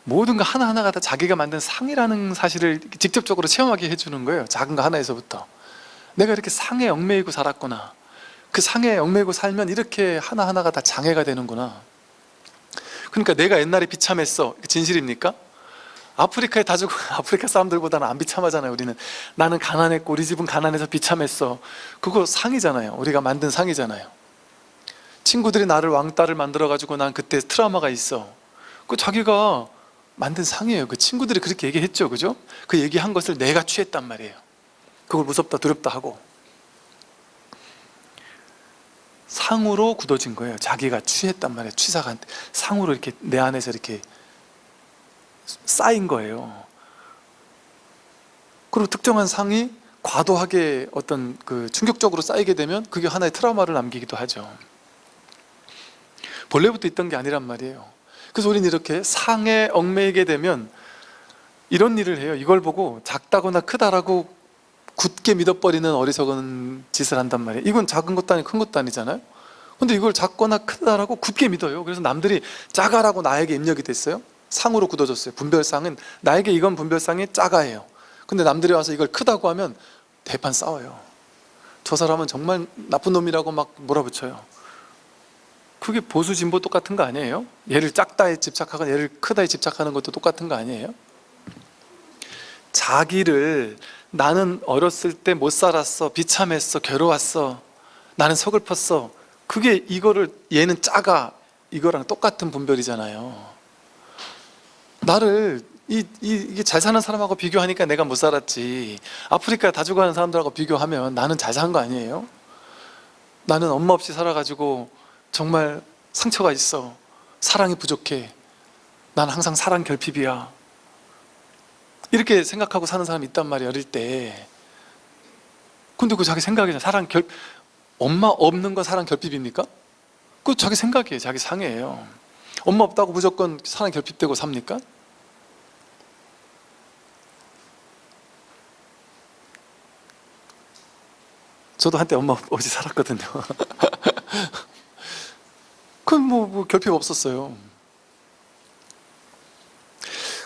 모든 거 하나하나가 다 자기가 만든 상이라는 사실을 직접적으로 체험하게 해주는 거예요. 작은 거 하나에서부터. 내가 이렇게 상에 얽매이고 살았구나, 그 상에 얽매이고 살면 이렇게 하나하나가 다 장애가 되는구나. 그러니까 내가 옛날에 비참했어, 진실입니까? 아프리카에 다 죽고 아프리카 사람들보다는 안 비참하잖아요. 우리는. 나는 가난했고 우리 집은 가난해서 비참했어, 그거 상이잖아요. 우리가 만든 상이잖아요. 친구들이 나를 왕따를 만들어가지고 난 그때 트라우마가 있어, 그 자기가 만든 상이에요. 그 친구들이 그렇게 얘기했죠, 그죠? 그 얘기한 것을 내가 취했단 말이에요. 그걸 무섭다 두렵다 하고 상으로 굳어진 거예요. 자기가 취했단 말이에요. 취사가 상으로 이렇게 내 안에서 이렇게 쌓인 거예요. 그리고 특정한 상이 과도하게 어떤 충격적으로 쌓이게 되면 그게 하나의 트라우마를 남기기도 하죠. 본래부터 있던 게 아니란 말이에요. 그래서 우리는 이렇게 상에 얽매이게 되면 이런 일을 해요. 이걸 보고 작다거나 크다라고 굳게 믿어버리는 어리석은 짓을 한단 말이에요. 이건 작은 것도 아니고 큰 것도 아니잖아요. 근데 이걸 작거나 크다라고 굳게 믿어요. 그래서 남들이 작아라고 나에게 입력이 됐어요. 상으로 굳어졌어요. 분별상은 나에게 이건 분별상이 작아예요. 근데 남들이 와서 이걸 크다고 하면 대판 싸워요. 저 사람은 정말 나쁜 놈이라고 막 몰아붙여요. 그게 보수 진보 똑같은 거 아니에요? 얘를 작다에 집착하거나 얘를 크다에 집착하는 것도 똑같은 거 아니에요? 자기를 나는 어렸을 때 못 살았어, 비참했어, 괴로웠어, 나는 서글펐어, 그게 이거를 얘는 작아, 이거랑 똑같은 분별이잖아요. 나를 이게 잘 사는 사람하고 비교하니까 내가 못 살았지, 아프리카 다 죽어가는 사람들하고 비교하면 나는 잘 산 거 아니에요? 나는 엄마 없이 살아가지고 정말 상처가 있어, 사랑이 부족해, 난 항상 사랑 결핍이야, 이렇게 생각하고 사는 사람이 있단 말이야, 어릴 때. 근데 그 자기 생각이잖아. 엄마 없는 건 사랑 결핍입니까? 그거 자기 생각이에요. 자기 상해예요. 엄마 없다고 무조건 사랑 결핍되고 삽니까? 저도 한때 엄마 없이 살았거든요. 그건 뭐 결핍 없었어요.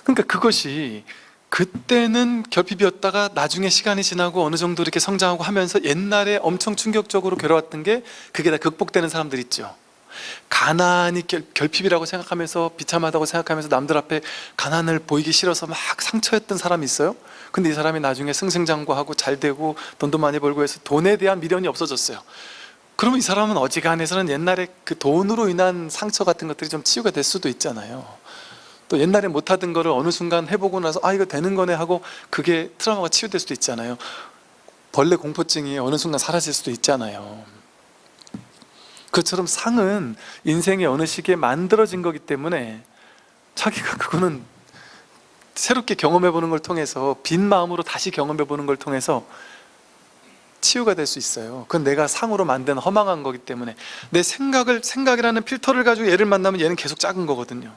그러니까 그것이 그때는 결핍이었다가 나중에 시간이 지나고 어느 정도 이렇게 성장하고 하면서 옛날에 엄청 충격적으로 괴로웠던 게 그게 다 극복되는 사람들 있죠. 가난이 결핍이라고 생각하면서 비참하다고 생각하면서 남들 앞에 가난을 보이기 싫어서 막 상처였던 사람이 있어요. 근데 이 사람이 나중에 승승장구하고 잘 되고 돈도 많이 벌고 해서 돈에 대한 미련이 없어졌어요. 그러면 이 사람은 어지간해서는 옛날에 그 돈으로 인한 상처 같은 것들이 좀 치유가 될 수도 있잖아요. 또 옛날에 못하던 거를 어느 순간 해보고 나서 아, 이거 되는 거네 하고 그게 트라우마가 치유될 수도 있잖아요. 벌레 공포증이 어느 순간 사라질 수도 있잖아요. 그처럼 상은 인생의 어느 시기에 만들어진 거기 때문에 자기가 그거는 새롭게 경험해보는 걸 통해서 빈 마음으로 다시 경험해보는 걸 통해서 치유가 될 수 있어요. 그건 내가 상으로 만든 허망한 거기 때문에 내 생각이라는 필터를 가지고 얘를 만나면 얘는 계속 작은 거거든요.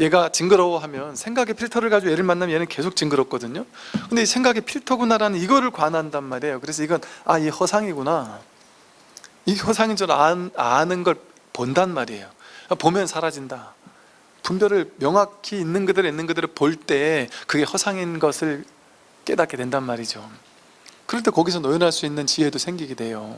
얘가 징그러워하면 생각의 필터를 가지고 얘를 만나면 얘는 계속 징그럽거든요. 근데 이 생각의 필터구나라는 이거를 관한단 말이에요. 그래서 이건 이 허상이구나, 이 허상인 줄 아는 걸 본단 말이에요. 보면 사라진다. 분별을 명확히 있는 그대로 볼 때 그게 허상인 것을 깨닫게 된단 말이죠. 그럴 때 거기서 노연할 수 있는 지혜도 생기게 돼요.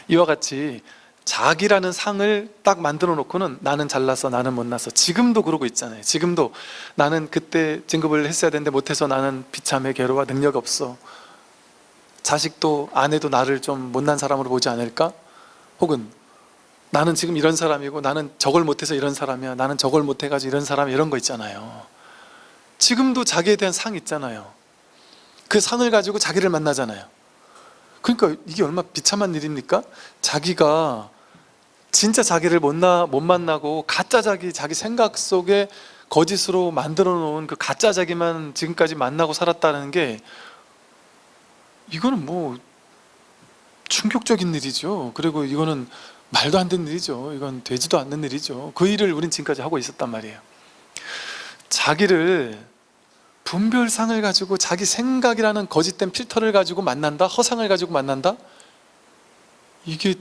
이와 같이 자기라는 상을 딱 만들어 놓고는 나는 잘났어, 나는 못났어. 지금도 그러고 있잖아요. 지금도 나는 그때 진급을 했어야 되는데 못해서 나는 비참해, 괴로워, 능력 없어. 자식도 아내도 나를 좀 못난 사람으로 보지 않을까? 혹은 나는 지금 이런 사람이고 나는 저걸 못해서 이런 사람이야, 나는 저걸 못해가지고 이런 사람, 이런 거 있잖아요. 지금도 자기에 대한 상이 있잖아요. 그 상을 가지고 자기를 만나잖아요. 그러니까 이게 얼마나 비참한 일입니까? 자기가 진짜 자기를 못 만나고 가짜 자기 생각 속에 거짓으로 만들어 놓은 그 가짜 자기만 지금까지 만나고 살았다는 게, 이거는 뭐 충격적인 일이죠. 그리고 이거는 말도 안 되는 일이죠. 이건 되지도 않는 일이죠. 그 일을 우린 지금까지 하고 있었단 말이에요. 자기를 분별상을 가지고 자기 생각이라는 거짓된 필터를 가지고 만난다, 허상을 가지고 만난다, 이게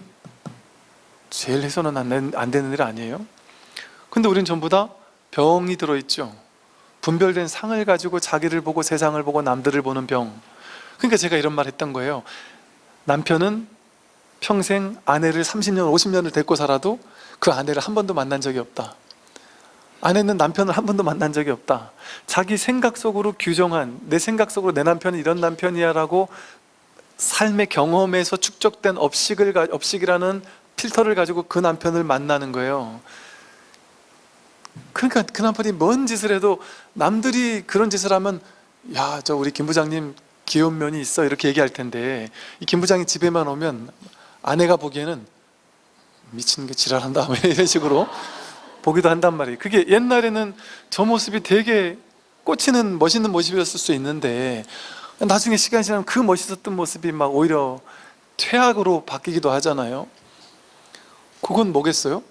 제일 해서는 안 되는 일 아니에요? 근데 우린 전부 다 병이 들어있죠. 분별된 상을 가지고 자기를 보고 세상을 보고 남들을 보는 병. 그러니까 제가 이런 말 했던 거예요. 남편은 평생 아내를 30년 50년을 데리고 살아도 그 아내를 한 번도 만난 적이 없다. 아내는 남편을 한 번도 만난 적이 없다. 자기 생각 속으로 규정한, 내 생각 속으로 내 남편은 이런 남편이야 라고 삶의 경험에서 축적된 업식이라는 필터를 가지고 그 남편을 만나는 거예요. 그러니까 그 남편이 뭔 짓을 해도 남들이 그런 짓을 하면 야, 저 우리 김 부장님 귀여운 면이 있어, 이렇게 얘기할 텐데, 이 김 부장이 집에만 오면 아내가 보기에는 미친 게 지랄한다, 이런 식으로 보기도 한단 말이에요. 그게 옛날에는 저 모습이 되게 꽂히는 멋있는 모습이었을 수 있는데, 나중에 시간이 지나면 그 멋있었던 모습이 막 오히려 퇴악으로 바뀌기도 하잖아요. 그건 뭐겠어요?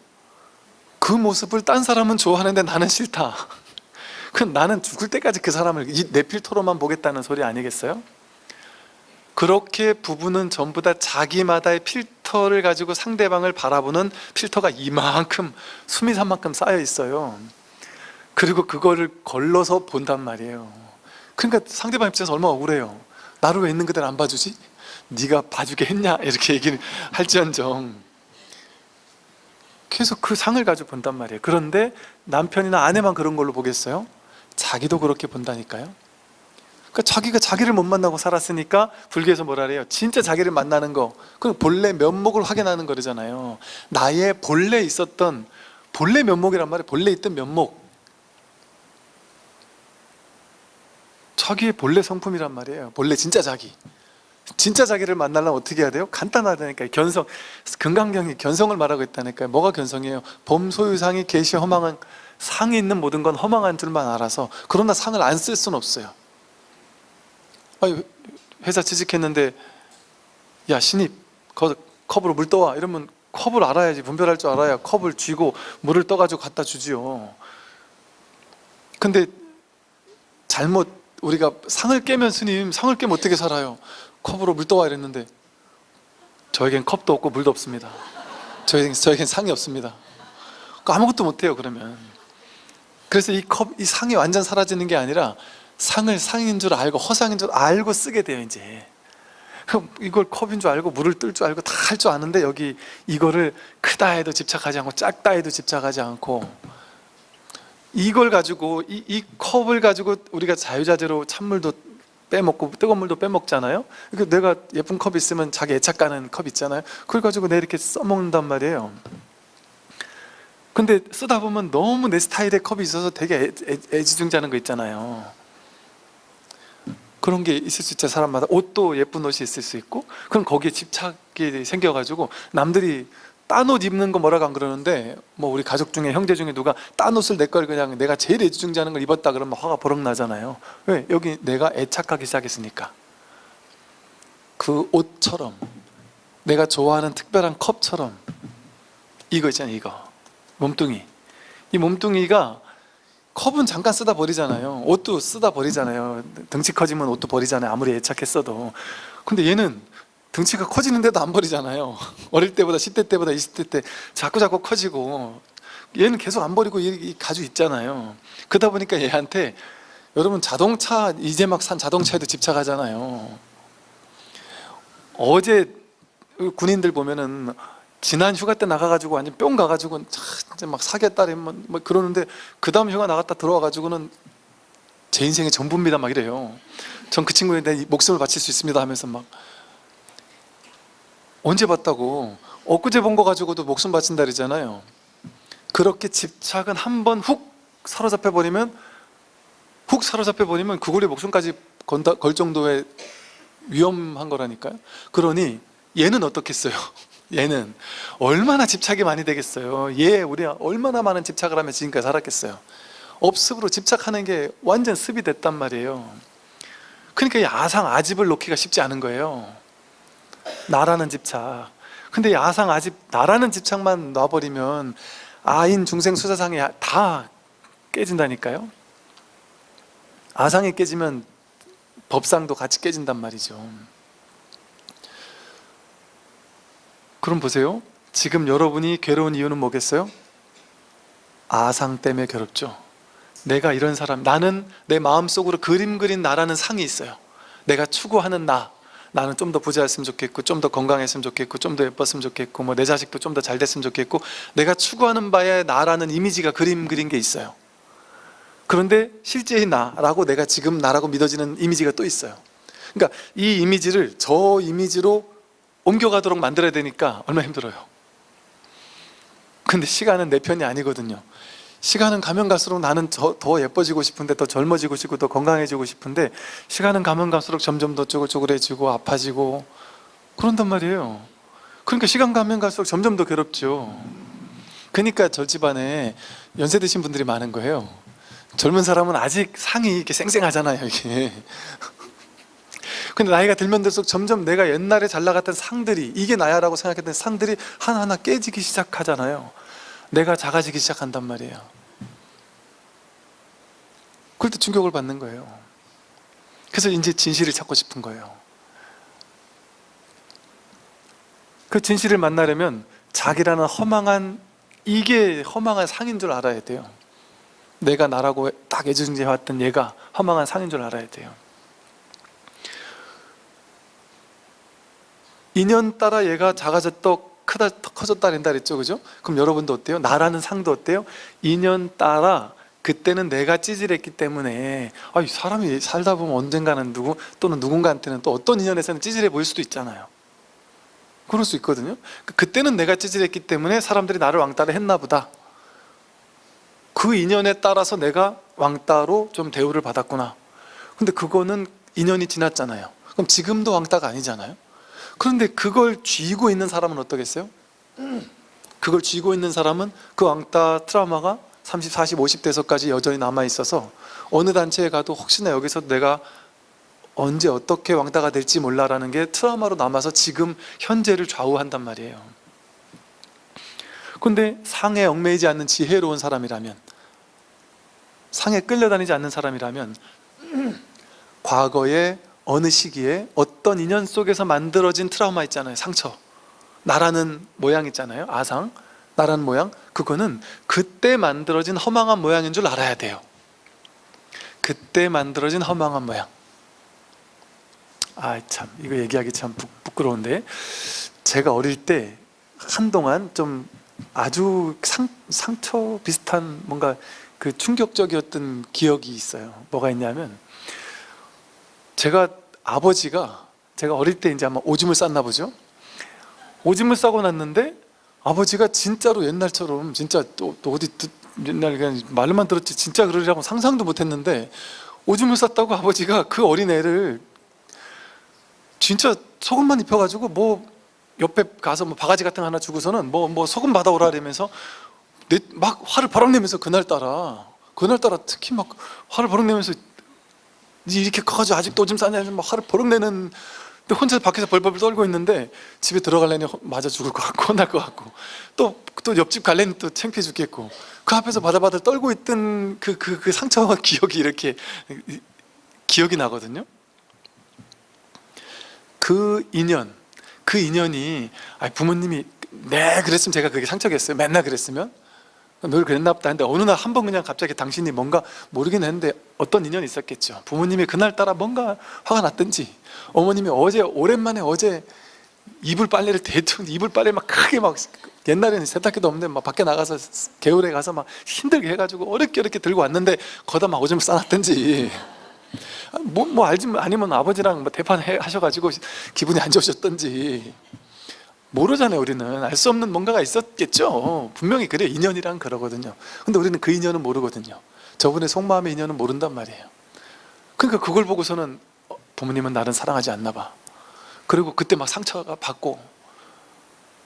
그 모습을 딴 사람은 좋아하는데 나는 싫다. 그럼 나는 죽을 때까지 그 사람을 내 필터로만 보겠다는 소리 아니겠어요? 그렇게 부부는 전부 다 자기마다의 필터를 가지고 상대방을 바라보는 필터가 이만큼, 숨이 산 만큼 쌓여 있어요. 그리고 그거를 걸러서 본단 말이에요. 그러니까 상대방 입장에서 얼마나 억울해요. 나를 왜 있는 그대로 안 봐주지? 네가 봐주게 했냐? 이렇게 얘기를 할지언정 계속 그 상을 가지고 본단 말이에요. 그런데 남편이나 아내만 그런 걸로 보겠어요? 자기도 그렇게 본다니까요. 그러니까 자기가 자기를 못 만나고 살았으니까 불교에서 뭐라 그래요? 진짜 자기를 만나는 거, 그 본래 면목을 확인하는 거잖아요. 나의 본래 있었던, 본래 면목이란 말이에요. 본래 있던 면목, 자기의 본래 성품이란 말이에요. 본래 진짜 자기. 진짜 자기를 만나려면 어떻게 해야 돼요? 간단하다니까요. 견성, 금강경이 견성을 말하고 있다니까요. 뭐가 견성이에요? 범소유상이 계시 허망한, 상이 있는 모든 건 허망한 줄만 알아서. 그러나 상을 안 쓸 수는 없어요. 회사 취직했는데 야 신입 컵으로 물 떠와, 이러면 컵을 알아야지, 분별할 줄 알아야 컵을 쥐고 물을 떠가지고 갖다 주지요. 근데 잘못 우리가 상을 깨면, 스님 상을 깨면 어떻게 살아요? 컵으로 물 떠와 이랬는데 저에겐 컵도 없고 물도 없습니다. 저에겐 상이 없습니다. 아무것도 못해요. 그러면 그래서 이 상이 완전 사라지는 게 아니라 상을 상인 줄 알고 허상인 줄 알고 쓰게 돼요. 이제 그럼 이걸 컵인 줄 알고 물을 뜰 줄 알고 다 할 줄 아는데, 여기 이거를 크다 해도 집착하지 않고 작다 해도 집착하지 않고, 이걸 가지고 이 컵을 가지고 우리가 자유자재로 찬물도 빼먹고 뜨거운 물도 빼먹잖아요. 그러니까 내가 예쁜 컵 있으면 자기 애착 가는 컵 있잖아요. 그걸 가지고 내가 이렇게 써먹는단 말이에요. 근데 쓰다 보면 너무 내 스타일의 컵이 있어서 되게 애지중지하는 거 있잖아요. 그런 게 있을 수 있죠. 사람마다. 옷도 예쁜 옷이 있을 수 있고, 그럼 거기에 집착이 생겨가지고 남들이 딴 옷 입는 거 뭐라고 안 그러는데, 뭐 우리 가족 중에 형제 중에 누가 딴 옷을 내 걸 그냥 내가 제일 애지중지하는 걸 입었다 그러면 화가 버럭 나잖아요. 왜? 여기 내가 애착하기 시작했으니까. 그 옷처럼, 내가 좋아하는 특별한 컵처럼, 이거 있잖아요. 이거 몸뚱이, 이 몸뚱이가 컵은 잠깐 쓰다 버리잖아요. 옷도 쓰다 버리잖아요. 덩치 커지면 옷도 버리잖아요. 아무리 애착했어도. 근데 얘는 덩치가 커지는데도 안 버리잖아요. 어릴 때보다 10대 때보다 20대 때 자꾸 커지고, 얘는 계속 안 버리고 가지고 있잖아요. 그러다 보니까 얘한테, 여러분 자동차 이제 막 산 자동차에도 집착하잖아요. 어제 군인들 보면은 지난 휴가 때 나가가지고 완전 뿅 가가지고 이제 막 사겠다 뭐 그러는데, 그 다음 휴가 나갔다 들어와가지고는 제 인생의 전부입니다 막 이래요. 전 그 친구에 내 목숨을 바칠 수 있습니다 하면서 막. 언제 봤다고? 엊그제 본 거 가지고도 목숨 바친다 그러잖아요. 그렇게 집착은 한번 훅 사로잡혀 버리면 그걸에 목숨까지 걸 정도의 위험한 거라니까요. 그러니 얘는 어떻겠어요? 얘는 얼마나 집착이 많이 되겠어요. 우리가 얼마나 많은 집착을 하며 지금까지 살았겠어요. 업습으로 집착하는 게 완전 습이 됐단 말이에요. 그러니까 이 아상 아집을 놓기가 쉽지 않은 거예요. 나라는 집착. 근데 이 아상 아집, 나라는 집착만 놔버리면 아인 중생 수사상이 다 깨진다니까요. 아상이 깨지면 법상도 같이 깨진단 말이죠. 그럼 보세요. 지금 여러분이 괴로운 이유는 뭐겠어요? 아상 때문에 괴롭죠. 내가 이런 사람, 나는 내 마음속으로 그림 그린 나라는 상이 있어요. 내가 추구하는 나는 좀 더 부자였으면 좋겠고, 좀 더 건강했으면 좋겠고, 좀 더 예뻤으면 좋겠고, 뭐 내 자식도 좀 더 잘 됐으면 좋겠고, 내가 추구하는 바에 나라는 이미지가 그림 그린 게 있어요. 그런데 실제의 나라고, 내가 지금 나라고 믿어지는 이미지가 또 있어요. 그러니까 이 이미지를 저 이미지로 옮겨가도록 만들어야 되니까 얼마나 힘들어요. 근데 시간은 내 편이 아니거든요. 시간은 가면 갈수록 나는 더 예뻐지고 싶은데, 더 젊어지고 싶고, 더 건강해지고 싶은데, 시간은 가면 갈수록 점점 더 쪼글쪼글해지고 아파지고 그런단 말이에요. 그러니까 시간 가면 갈수록 점점 더 괴롭죠. 그러니까 저 집안에 연세 드신 분들이 많은 거예요. 젊은 사람은 아직 상이 이렇게 쌩쌩하잖아요, 이게. 근데 나이가 들면 들수록 점점 내가 옛날에 잘 나갔던 상들이, 이게 나야라고 생각했던 상들이 하나하나 깨지기 시작하잖아요. 내가 작아지기 시작한단 말이에요. 그럴 때 충격을 받는 거예요. 그래서 이제 진실을 찾고 싶은 거예요. 그 진실을 만나려면 자기라는 이게 허망한 상인 줄 알아야 돼요. 내가 나라고 딱 애증해왔던 얘가 허망한 상인 줄 알아야 돼요. 인연 따라 얘가 작아졌다 커졌다 된다 그랬죠, 그죠? 그럼 여러분도 어때요? 나라는 상도 어때요? 인연 따라, 그때는 내가 찌질했기 때문에, 사람이 살다 보면 언젠가는 또는 누군가한테는 또 어떤 인연에서는 찌질해 보일 수도 있잖아요. 그럴 수 있거든요. 그때는 내가 찌질했기 때문에 사람들이 나를 왕따를 했나 보다. 그 인연에 따라서 내가 왕따로 좀 대우를 받았구나. 근데 그거는 인연이 지났잖아요. 그럼 지금도 왕따가 아니잖아요. 그런데 그걸 쥐고 있는 사람은 어떠겠어요? 그걸 쥐고 있는 사람은 그 왕따 트라우마가 30, 40, 50대에서까지 여전히 남아있어서 어느 단체에 가도 혹시나 여기서 내가 언제 어떻게 왕따가 될지 몰라라는 게 트라우마로 남아서 지금 현재를 좌우한단 말이에요. 근데 상에 얽매이지 않는 지혜로운 사람이라면, 상에 끌려다니지 않는 사람이라면, 과거에 어느 시기에 어떤 인연 속에서 만들어진 트라우마 있잖아요. 상처, 나라는 모양 있잖아요. 아상, 나라는 모양, 그거는 그때 만들어진 허망한 모양인 줄 알아야 돼요. 그때 만들어진 허망한 모양. 참 이거 얘기하기 참 부끄러운데, 제가 어릴 때 한동안 좀 아주 상처 비슷한 뭔가 그 충격적이었던 기억이 있어요. 뭐가 있냐면, 아버지가, 제가 어릴 때 이제 아마 오줌을 쌌나 보죠. 오줌을 싸고 났는데 아버지가 진짜로 옛날처럼, 진짜 또 어디 옛날 그냥 말로만 들었지 진짜 그러리라고 상상도 못했는데, 오줌을 쌌다고 아버지가 그 어린애를 진짜 소금만 입혀가지고 뭐 옆에 가서 뭐 바가지 같은 거 하나 주고서는 뭐 소금 받아오라 이러면서 막 화를 버럭 내면서, 그날따라 특히 막 화를 버럭 내면서, 니 이렇게 커가지고 아직도 오줌 싸냐 막 화를 버럭 내는 근데 혼자 밖에서 벌벌 떨고 있는데 집에 들어가려니 맞아 죽을 것 같고 혼날 것 같고 또 옆집 갈래니 또 창피해 죽겠고 그 앞에서 바들바들 떨고 있던 그 상처와 기억이 이렇게 기억이 나거든요. 그 인연이 부모님이 네 그랬으면 제가 그게 상처겠어요. 맨날 그랬으면 늘 그랬나 보다 했는데 어느 날 한 번 그냥 갑자기 당신이 뭔가 모르긴 했는데 어떤 인연이 있었겠죠. 부모님이 그날따라 뭔가 화가 났든지 어머님이 오랜만에 이불 빨래를 대충 이불 빨래 막 크게 막 옛날에는 세탁기도 없는데 막 밖에 나가서 개울에 가서 막 힘들게 해가지고 어렵게 들고 왔는데 거기다 막 오줌 싸놨든지 알지 아니면 아버지랑 뭐 대판 하셔가지고 기분이 안 좋으셨던지 모르잖아요. 우리는 알 수 없는 뭔가가 있었겠죠. 분명히 그래 인연이란 그러거든요. 근데 우리는 그 인연은 모르거든요. 저분의 속마음의 인연은 모른단 말이에요. 그러니까 그걸 보고서는 부모님은 나를 사랑하지 않나 봐. 그리고 그때 막 상처가 받고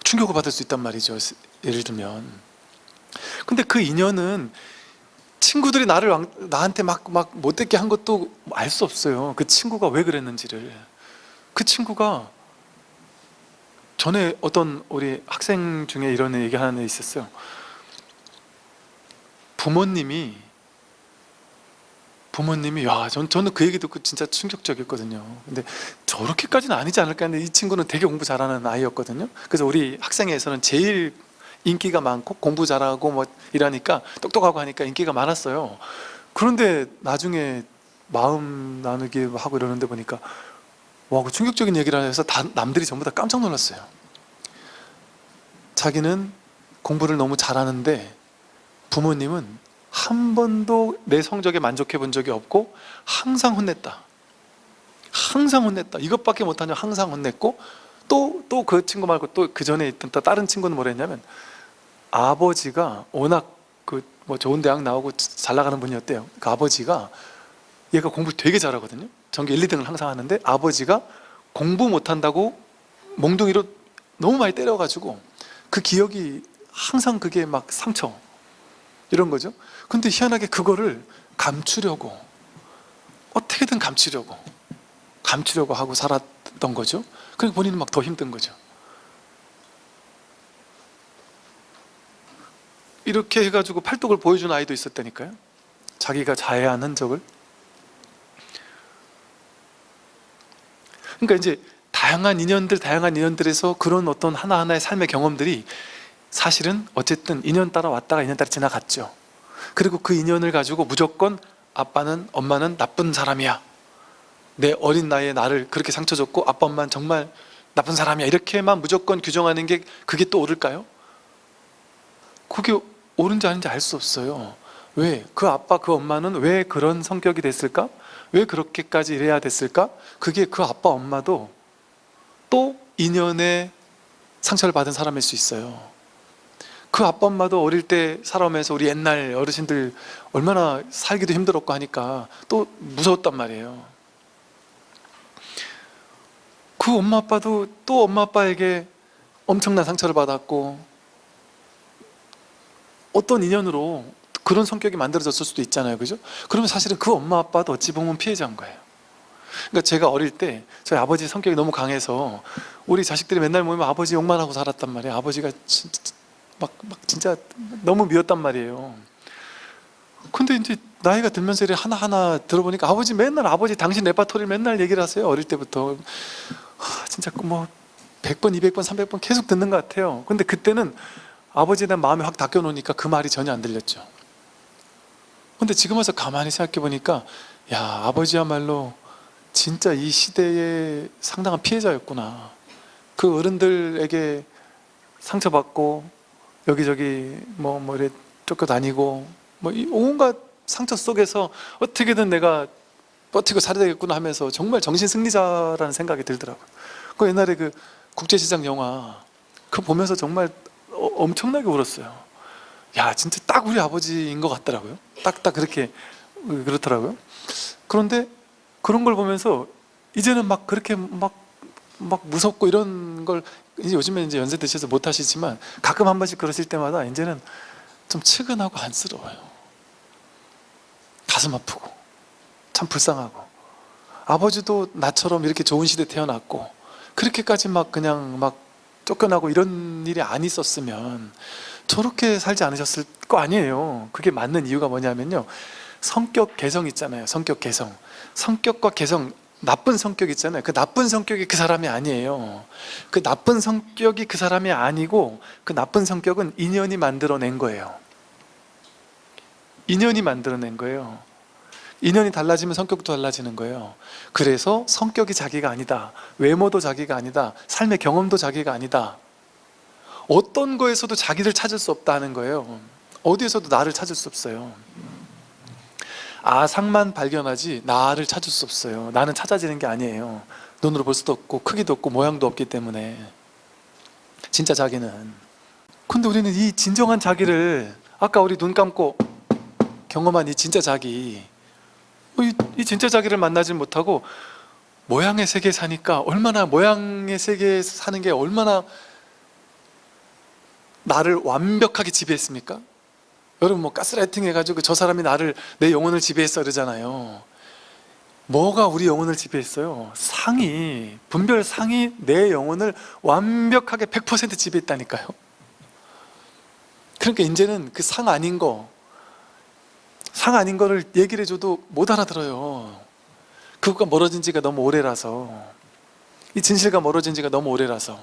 충격을 받을 수 있단 말이죠. 예를 들면. 근데 그 인연은 친구들이 나한테 막 못되게 한 것도 알 수 없어요. 그 친구가 왜 그랬는지를. 그 친구가 전에 어떤 우리 학생 중에 이런 얘기 하나 있었어요. 부모님이 저는 그 얘기 듣고 진짜 충격적이었거든요. 근데 저렇게까지는 아니지 않을까 했는데 이 친구는 되게 공부 잘하는 아이였거든요. 그래서 우리 학생회에서는 제일 인기가 많고 공부 잘하고 뭐 이러니까 똑똑하고 하니까 인기가 많았어요. 그런데 나중에 마음 나누기 하고 이러는데 보니까 그 충격적인 얘기를 해서 남들이 전부 다 깜짝 놀랐어요. 자기는 공부를 너무 잘하는데 부모님은 한 번도 내 성적에 만족해 본 적이 없고 항상 혼냈다. 이것밖에 못하냐 항상 혼냈고 또 그 친구 말고 또 그 전에 있던 또 다른 친구는 뭐라 했냐면 아버지가 워낙 뭐 좋은 대학 나오고 잘 나가는 분이었대요. 그 아버지가 얘가 공부 되게 잘하거든요. 전교 1, 2등을 항상 하는데 아버지가 공부 못한다고 몽둥이로 너무 많이 때려가지고 그 기억이 항상 그게 막 상처 이런 거죠. 근데 희한하게 그거를 감추려고 어떻게든 감추려고 하고 살았던 거죠. 그러니까 본인은 막 더 힘든 거죠. 이렇게 해가지고 팔뚝을 보여준 아이도 있었다니까요. 자기가 자해한 흔적을. 그러니까 이제 다양한 인연들에서 그런 어떤 하나하나의 삶의 경험들이 사실은 어쨌든 인연 따라 왔다가 인연 따라 지나갔죠. 그리고 그 인연을 가지고 무조건 엄마는 나쁜 사람이야, 내 어린 나이에 나를 그렇게 상처 줬고 아빠 엄마는 정말 나쁜 사람이야, 이렇게만 무조건 규정하는 게 그게 또 옳을까요? 그게 옳은지 아닌지 알 수 없어요. 왜? 그 아빠 그 엄마는 왜 그런 성격이 됐을까? 왜 그렇게까지 이래야 됐을까? 그게 그 아빠 엄마도 또 인연에 상처를 받은 사람일 수 있어요. 그 아빠 엄마도 어릴 때 살아오면서 우리 옛날 어르신들 얼마나 살기도 힘들었고 하니까 또 무서웠단 말이에요. 그 엄마 아빠도 또 엄마 아빠에게 엄청난 상처를 받았고 어떤 인연으로 그런 성격이 만들어졌을 수도 있잖아요. 그죠? 그러면 사실은 그 엄마 아빠도 어찌 보면 피해자인 거예요. 그러니까 제가 어릴 때 저희 아버지 성격이 너무 강해서 우리 자식들이 맨날 모이면 아버지 욕만 하고 살았단 말이에요. 아버지가 진짜 너무 미웠단 말이에요. 근데 이제 나이가 들면서 하나하나 들어보니까 아버지 당신 레파토리를 맨날 얘기를 하세요. 어릴 때부터. 진짜 뭐 100번, 200번, 300번 계속 듣는 것 같아요. 근데 그때는 아버지에 대한 마음이 확 닫혀 놓으니까 그 말이 전혀 안 들렸죠. 근데 지금 와서 가만히 생각해 보니까 아버지야말로 진짜 이 시대의 상당한 피해자였구나. 그 어른들에게 상처받고 여기저기 이래 쫓겨다니고 이 온갖 상처 속에서 어떻게든 내가 버티고 살아야 되겠구나 하면서 정말 정신승리자라는 생각이 들더라고요. 그 옛날에 그 국제시장 영화 그거 보면서 정말 엄청나게 울었어요. 진짜 딱 우리 아버지인 것 같더라고요. 딱 그렇게 그렇더라고요. 그런데 그런 걸 보면서 이제는 막 그렇게 막 무섭고 이런 걸 이제 요즘에 이제 연세 드셔서 못 하시지만 가끔 한 번씩 그러실 때마다 이제는 좀 측은하고 안쓰러워요. 가슴 아프고 참 불쌍하고 아버지도 나처럼 이렇게 좋은 시대 태어났고 그렇게까지 막 그냥 막 쫓겨나고 이런 일이 안 있었으면 저렇게 살지 않으셨을 거 아니에요. 그게 맞는 이유가 뭐냐면요, 성격 개성 있잖아요. 성격 개성, 성격과 개성, 나쁜 성격 있잖아요. 그 나쁜 성격이 그 사람이 아니에요. 그 나쁜 성격이 그 사람이 아니고 그 나쁜 성격은 인연이 만들어낸 거예요. 인연이 만들어낸 거예요. 인연이 달라지면 성격도 달라지는 거예요. 그래서 성격이 자기가 아니다, 외모도 자기가 아니다, 삶의 경험도 자기가 아니다, 어떤 거에서도 자기를 찾을 수 없다는 거예요. 어디에서도 나를 찾을 수 없어요. 아상만 발견하지 나를 찾을 수 없어요. 나는 찾아지는 게 아니에요. 눈으로 볼 수도 없고 크기도 없고 모양도 없기 때문에 진짜 자기는. 근데 우리는 이 진정한 자기를, 아까 우리 눈 감고 경험한 이 진짜 자기, 이 진짜 자기를 만나지 못하고 모양의 세계에 사니까, 얼마나 모양의 세계에 사는 게 얼마나 나를 완벽하게 지배했습니까? 여러분 뭐 가스라이팅 해가지고 저 사람이 나를, 내 영혼을 지배했어 그러잖아요. 뭐가 우리 영혼을 지배했어요? 상이, 분별 상이 내 영혼을 완벽하게 100% 지배했다니까요. 그러니까 이제는 그 상 아닌 거, 상 아닌 거를 얘기를 해줘도 못 알아들어요. 그것과 멀어진 지가 너무 오래라서, 이 진실과 멀어진 지가 너무 오래라서.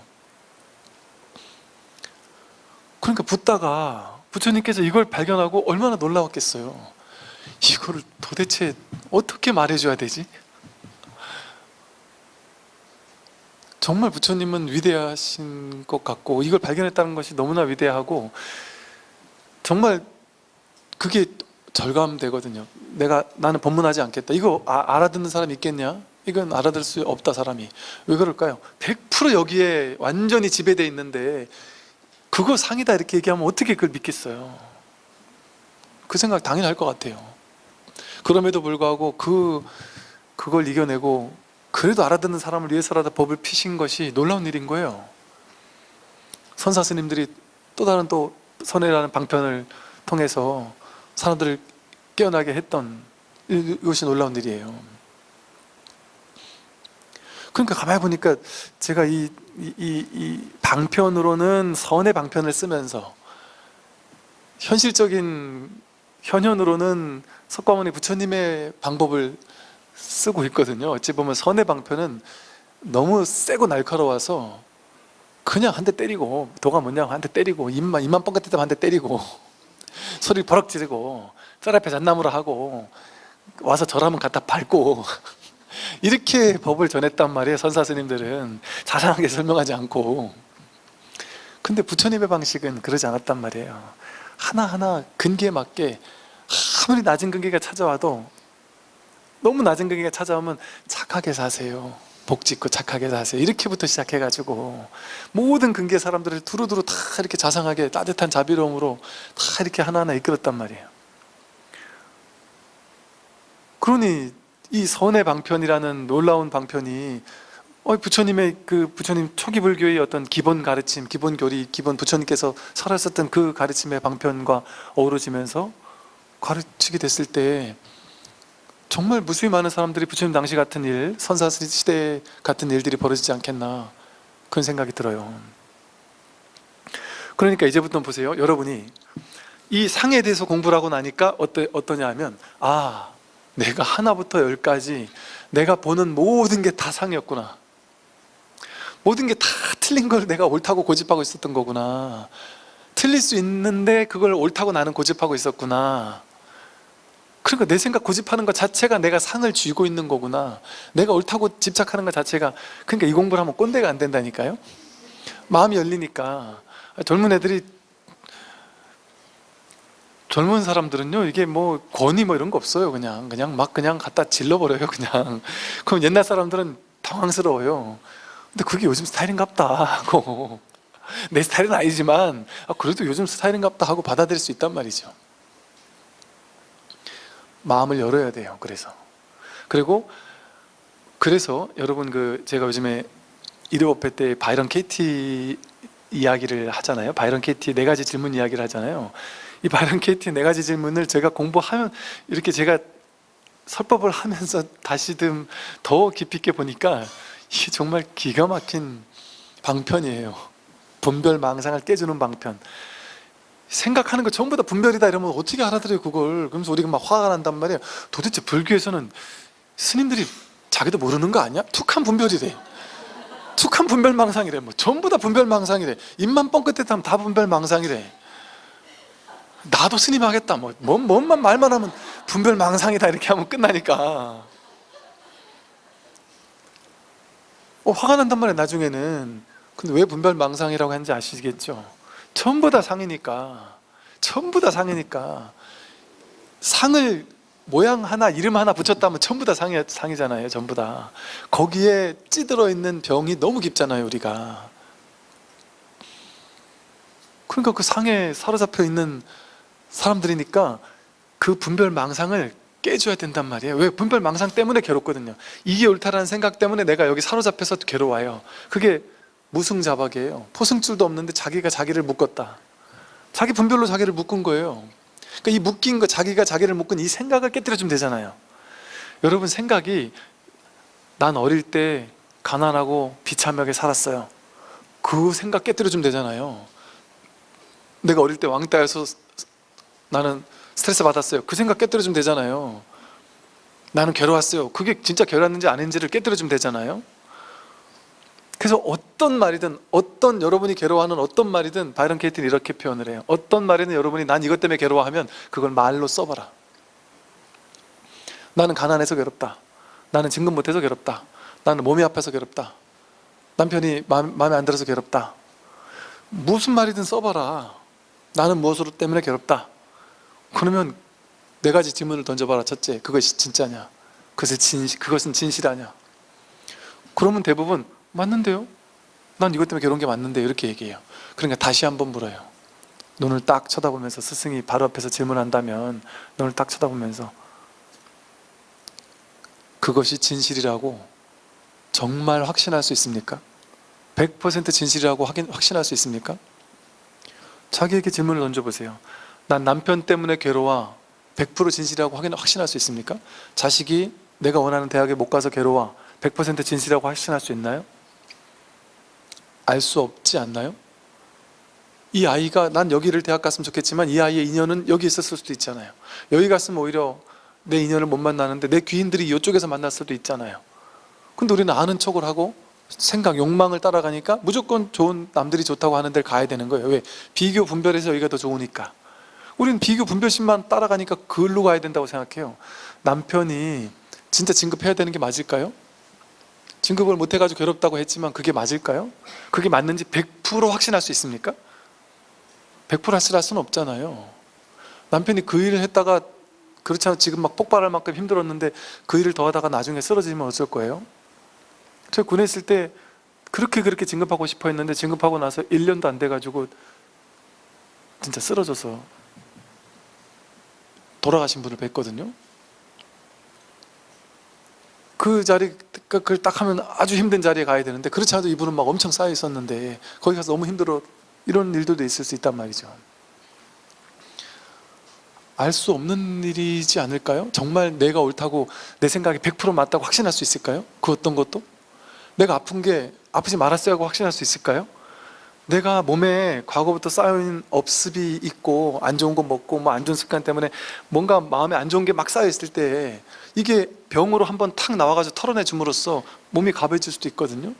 그러니까 붓다가 부처님께서 이걸 발견하고 얼마나 놀라웠겠어요. 이거를 도대체 어떻게 말해줘야 되지? 정말 부처님은 위대하신 것 같고, 이걸 발견했다는 것이 너무나 위대하고, 정말 그게 절감되거든요. 나는 법문하지 않겠다, 이거 알아듣는 사람이 있겠냐? 이건 알아들 수 없다, 사람이. 왜 그럴까요? 100% 여기에 완전히 지배되어 있는데 그거 상이다 이렇게 얘기하면 어떻게 그걸 믿겠어요? 그 생각 당연히 할 것 같아요. 그럼에도 불구하고 그걸 이겨내고 그래도 알아듣는 사람을 위해서라도 법을 피신 것이 놀라운 일인 거예요. 선사 스님들이 또 다른 또 선해라는 방편을 통해서 사람들을 깨어나게 했던, 이것이 놀라운 일이에요. 그러니까 가만히 보니까 제가 이 방편으로는 선의 방편을 쓰면서, 현실적인 현현으로는 석가모니 부처님의 방법을 쓰고 있거든요. 어찌 보면 선의 방편은 너무 세고 날카로워서 그냥 한 대 때리고, 도가 뭐냐고 한 대 때리고, 입만 뻥긋대면 한 대 때리고, 소리 버럭 지르고, 쌀 앞에 잣나무라 하고, 와서 절하면 갖다 밟고 이렇게 법을 전했단 말이에요. 선사 스님들은 자상하게 설명하지 않고. 근데 부처님의 방식은 그러지 않았단 말이에요. 하나하나 근기에 맞게, 아무리 낮은 근기가 찾아와도, 너무 낮은 근기가 찾아오면 착하게 사세요, 복 짓고 착하게 사세요, 이렇게부터 시작해가지고 모든 근기의 사람들을 두루두루 다 이렇게 자상하게 따뜻한 자비로움으로 다 이렇게 하나하나 이끌었단 말이에요. 그러니 이 선의 방편이라는 놀라운 방편이 부처님의 부처님 초기 불교의 어떤 기본 가르침, 기본 교리, 기본 부처님께서 살았었던 그 가르침의 방편과 어우러지면서 가르치게 됐을 때 정말 무수히 많은 사람들이 부처님 당시 같은 일, 선사 시대 같은 일들이 벌어지지 않겠나, 그런 생각이 들어요. 그러니까 이제부터 보세요. 여러분이 이 상에 대해서 공부를 하고 나니까 어떠냐 하면, 내가 하나부터 열까지 내가 보는 모든 게 다 상이었구나, 모든 게 다 틀린 걸 내가 옳다고 고집하고 있었던 거구나, 틀릴 수 있는데 그걸 옳다고 나는 고집하고 있었구나, 그러니까 내 생각 고집하는 것 자체가 내가 상을 쥐고 있는 거구나, 내가 옳다고 집착하는 것 자체가. 그러니까 이 공부를 하면 꼰대가 안 된다니까요. 마음이 열리니까. 젊은 사람들은요, 이게 뭐 권위 뭐 이런 거 없어요. 그냥 갖다 질러버려요, 그냥. 그럼 옛날 사람들은 당황스러워요. 근데 그게 요즘 스타일인갑다 하고, 내 스타일은 아니지만 그래도 요즘 스타일인갑다 하고 받아들일 수 있단 말이죠. 마음을 열어야 돼요. 그래서 여러분, 제가 요즘에 1.5회 때 바이런 KT 이야기를 하잖아요. 바이런 KT 4가지 질문 이야기를 하잖아요. 이 바이런 KT 4가지 질문을 제가 공부하면, 이렇게 제가 설법을 하면서 다시금 더 깊이 있게 보니까 이게 정말 기가 막힌 방편이에요. 분별망상을 깨주는 방편. 생각하는 거 전부 다 분별이다 이러면 어떻게 알아들어요 그걸. 그러면서 우리가 막 화가 난단 말이에요. 도대체 불교에서는 스님들이 자기도 모르는 거 아니야? 툭한 분별이래. 툭한 분별망상이래. 뭐 전부 다 분별망상이래. 입만 뻥끗했다 하면 다 분별망상이래. 나도 스님 하겠다. 뭔만 말만 하면 분별망상이다 이렇게 하면 끝나니까. 화가 난단 말이에요 나중에는. 근데 왜 분별망상이라고 하는지 아시겠죠? 전부 다 상이니까. 전부 다 상이니까. 상을 모양 하나 이름 하나 붙였다면 전부 다 상이잖아요. 전부 다. 거기에 찌들어 있는 병이 너무 깊잖아요 우리가. 그러니까 그 상에 사로잡혀 있는 사람들이니까 그 분별망상을 깨줘야 된단 말이에요. 왜? 분별망상 때문에 괴롭거든요. 이게 옳다라는 생각 때문에 내가 여기 사로잡혀서 괴로워요. 그게 무승자박이에요. 포승줄도 없는데 자기가 자기를 묶었다. 자기 분별로 자기를 묶은 거예요. 그러니까 이 묶인 거, 자기가 자기를 묶은 이 생각을 깨뜨려주면 되잖아요. 여러분 생각이 난 어릴 때 가난하고 비참하게 살았어요. 그 생각 깨뜨려주면 되잖아요. 내가 어릴 때 왕따여서 나는 스트레스 받았어요. 그 생각 깨뜨려주면 되잖아요. 나는 괴로웠어요. 그게 진짜 괴로웠는지 아닌지를 깨뜨려주면 되잖아요. 그래서 어떤 말이든, 어떤 여러분이 괴로워하는 어떤 말이든 바이런 케이트는 이렇게 표현을 해요. 어떤 말이든 여러분이 난 이것 때문에 괴로워하면 그걸 말로 써봐라. 나는 가난해서 괴롭다. 나는 진급 못해서 괴롭다. 나는 몸이 아파서 괴롭다. 남편이 마음에 안 들어서 괴롭다. 무슨 말이든 써봐라. 나는 무엇으로 때문에 괴롭다. 그러면 네 가지 질문을 던져봐라. 첫째, 그것이 진짜냐? 그것은 진실하냐? 그러면 대부분 맞는데요? 난 이것 때문에 괴로운 게 맞는데 이렇게 얘기해요. 그러니까 다시 한번 물어요. 눈을 딱 쳐다보면서, 스승이 바로 앞에서 질문한다면 눈을 딱 쳐다보면서 그것이 진실이라고 정말 확신할 수 있습니까? 100% 진실이라고 확신할 수 있습니까? 자기에게 질문을 던져보세요. 난 남편 때문에 괴로워. 100% 진실이라고 확신할 수 있습니까? 자식이 내가 원하는 대학에 못 가서 괴로워. 100% 진실이라고 확신할 수 있나요? 알 수 없지 않나요? 이 아이가 난 여기를 대학 갔으면 좋겠지만 이 아이의 인연은 여기 있었을 수도 있잖아요. 여기 갔으면 오히려 내 인연을 못 만나는데 내 귀인들이 이쪽에서 만날 수도 있잖아요. 근데 우리는 아는 척을 하고 생각, 욕망을 따라가니까 무조건 좋은, 남들이 좋다고 하는 데를 가야 되는 거예요. 왜? 비교 분별해서 여기가 더 좋으니까. 우리는 비교 분별심만 따라가니까 그걸로 가야 된다고 생각해요. 남편이 진짜 진급해야 되는 게 맞을까요? 진급을 못해가지고 괴롭다고 했지만 그게 맞을까요? 그게 맞는지 100% 확신할 수 있습니까? 100% 확신할 수는 없잖아요. 남편이 그 일을 했다가 그렇잖아요. 지금 막 폭발할 만큼 힘들었는데 그 일을 더 하다가 나중에 쓰러지면 어쩔 거예요? 저 군에 있을 때 그렇게 진급하고 싶어 했는데 진급하고 나서 1년도 안 돼가지고 진짜 쓰러져서 돌아가신 분을 뵀거든요. 그 자리, 그걸 딱 하면 아주 힘든 자리에 가야 되는데 그렇지 않아도 이분은 막 엄청 쌓여 있었는데 거기 가서 너무 힘들어. 이런 일들도 있을 수 있단 말이죠. 알 수 없는 일이지 않을까요? 정말 내가 옳다고 내 생각이 100% 맞다고 확신할 수 있을까요? 그 어떤 것도? 내가 아픈 게 아프지 말았어야 하고 확신할 수 있을까요? 내가 몸에 과거부터 쌓여있는 업습이 있고 안 좋은 거 먹고 뭐 안 좋은 습관 때문에 뭔가 마음에 안 좋은 게 막 쌓여있을 때 이게 병으로 한번 탁 나와가지고 털어내 줌으로써 몸이 가벼워질 수도 있거든요.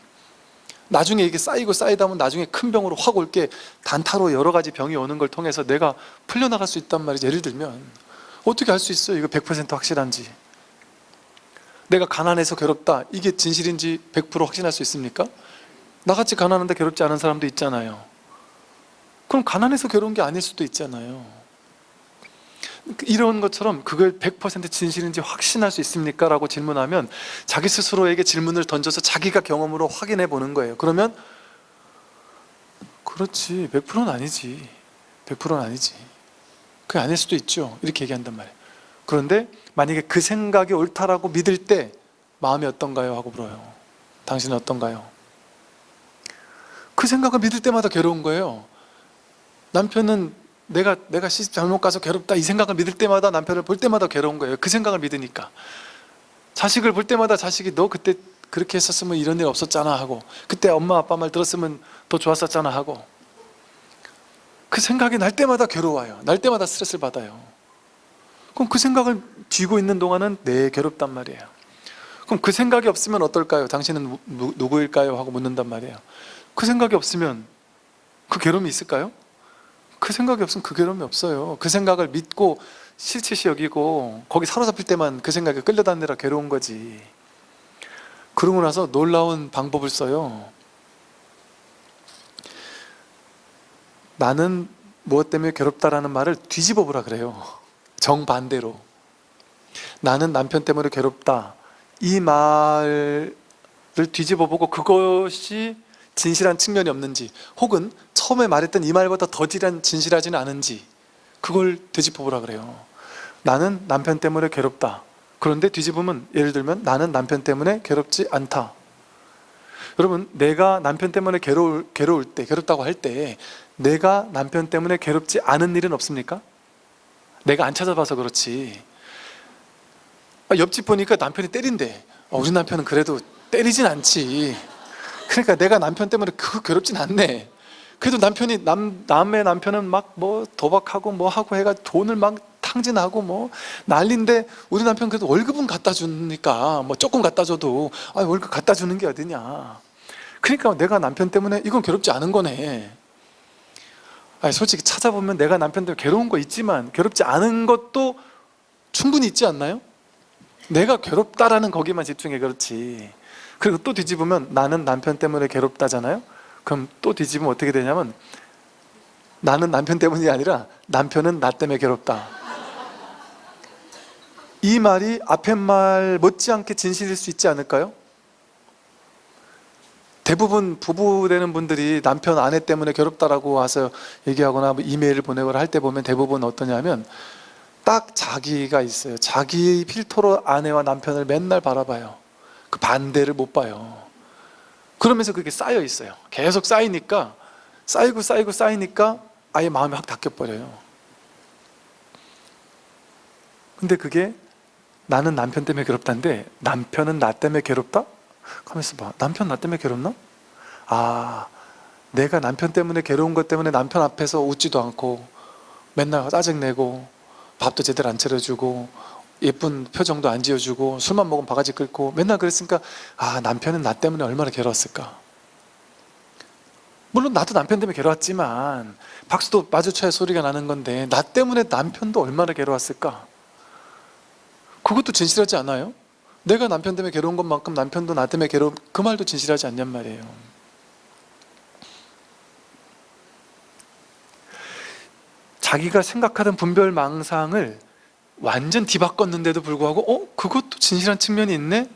나중에 이게 쌓이고 쌓이다 보면 나중에 큰 병으로 확 올 게 단타로 여러 가지 병이 오는 걸 통해서 내가 풀려나갈 수 있단 말이죠. 예를 들면 어떻게 알 수 있어요? 이거 100% 확실한지. 내가 가난해서 괴롭다, 이게 진실인지 100% 확신할 수 있습니까? 나같이 가난한데 괴롭지 않은 사람도 있잖아요. 그럼 가난해서 괴로운 게 아닐 수도 있잖아요. 이런 것처럼 그걸 100% 진실인지 확신할 수 있습니까? 라고 질문하면 자기 스스로에게 질문을 던져서 자기가 경험으로 확인해 보는 거예요. 그러면 그렇지, 100%는 아니지, 100%는 아니지, 그게 아닐 수도 있죠, 이렇게 얘기한단 말이에요. 그런데 만약에 그 생각이 옳다라고 믿을 때 마음이 어떤가요? 하고 물어요. 당신은 어떤가요? 그 생각을 믿을 때마다 괴로운 거예요. 남편은 내가 시집 잘못 가서 괴롭다 이 생각을 믿을 때마다 남편을 볼 때마다 괴로운 거예요. 그 생각을 믿으니까. 자식을 볼 때마다 자식이 너 그때 그렇게 했었으면 이런 일 없었잖아 하고, 그때 엄마 아빠 말 들었으면 더 좋았었잖아 하고, 그 생각이 날 때마다 괴로워요. 날 때마다 스트레스를 받아요. 그럼 그 생각을 쥐고 있는 동안은 괴롭단 말이에요. 그럼 그 생각이 없으면 어떨까요? 당신은 누구일까요? 하고 묻는단 말이에요. 그 생각이 없으면 그 괴로움이 있을까요? 그 생각이 없으면 그 괴로움이 없어요. 그 생각을 믿고 실체시 여기고 거기 사로잡힐 때만 그 생각에 끌려다니느라 괴로운 거지. 그러고 나서 놀라운 방법을 써요. 나는 무엇 때문에 괴롭다라는 말을 뒤집어 보라 그래요. 정반대로. 나는 남편 때문에 괴롭다. 이 말을 뒤집어 보고 그것이 진실한 측면이 없는지, 혹은 처음에 말했던 이 말보다 더 진실하지는 않은지, 그걸 되짚어 보라 그래요. 나는 남편 때문에 괴롭다. 그런데 뒤집으면, 예를 들면 나는 남편 때문에 괴롭지 않다. 여러분, 내가 남편 때문에 괴로울 때, 괴롭다고 할 때 내가 남편 때문에 괴롭지 않은 일은 없습니까? 내가 안 찾아봐서 그렇지. 옆집 보니까 남편이 때린대. 우리 남편은 그래도 때리진 않지. 그러니까 내가 남편 때문에 괴롭진 않네. 그래도 남의 남편은 막 뭐 도박하고 뭐 하고 해가 돈을 막 탕진하고 뭐 난리인데, 우리 남편 그래도 월급은 갖다 주니까 뭐 조금 갖다 줘도 월급 갖다 주는 게 어디냐. 그러니까 내가 남편 때문에 이건 괴롭지 않은 거네. 솔직히 찾아보면 내가 남편 때문에 괴로운 거 있지만 괴롭지 않은 것도 충분히 있지 않나요? 내가 괴롭다라는 거기만 집중해. 그렇지. 그리고 또 뒤집으면 나는 남편 때문에 괴롭다잖아요. 그럼 또 뒤집으면 어떻게 되냐면, 나는 남편 때문이 아니라 남편은 나 때문에 괴롭다. 이 말이 앞에 말 못지않게 진실일 수 있지 않을까요? 대부분 부부 되는 분들이 남편 아내 때문에 괴롭다라고 와서 얘기하거나 뭐 이메일을 보내거나 할 때 보면 대부분 어떠냐면, 딱 자기가 있어요. 자기 필터로 아내와 남편을 맨날 바라봐요. 그 반대를 못 봐요. 그러면서 그게 쌓여 있어요. 계속 쌓이니까, 쌓이니까 아예 마음이 확 닫혀버려요. 근데 그게 나는 남편 때문에 괴롭다는데 남편은 나 때문에 괴롭다? 가만있어 봐. 남편 나 때문에 괴롭나? 내가 남편 때문에 괴로운 것 때문에 남편 앞에서 웃지도 않고 맨날 짜증내고 밥도 제대로 안 차려주고 예쁜 표정도 안 지어주고 술만 먹으면 바가지 긁고 맨날 그랬으니까, 남편은 나 때문에 얼마나 괴로웠을까. 물론 나도 남편 때문에 괴로웠지만 박수도 마주쳐야 소리가 나는 건데, 나 때문에 남편도 얼마나 괴로웠을까. 그것도 진실하지 않아요? 내가 남편 때문에 괴로운 것만큼 남편도 나 때문에 괴로운, 그 말도 진실하지 않냔 말이에요. 자기가 생각하던 분별망상을 완전 뒤바꿨는데도 불구하고 그것도 진실한 측면이 있네?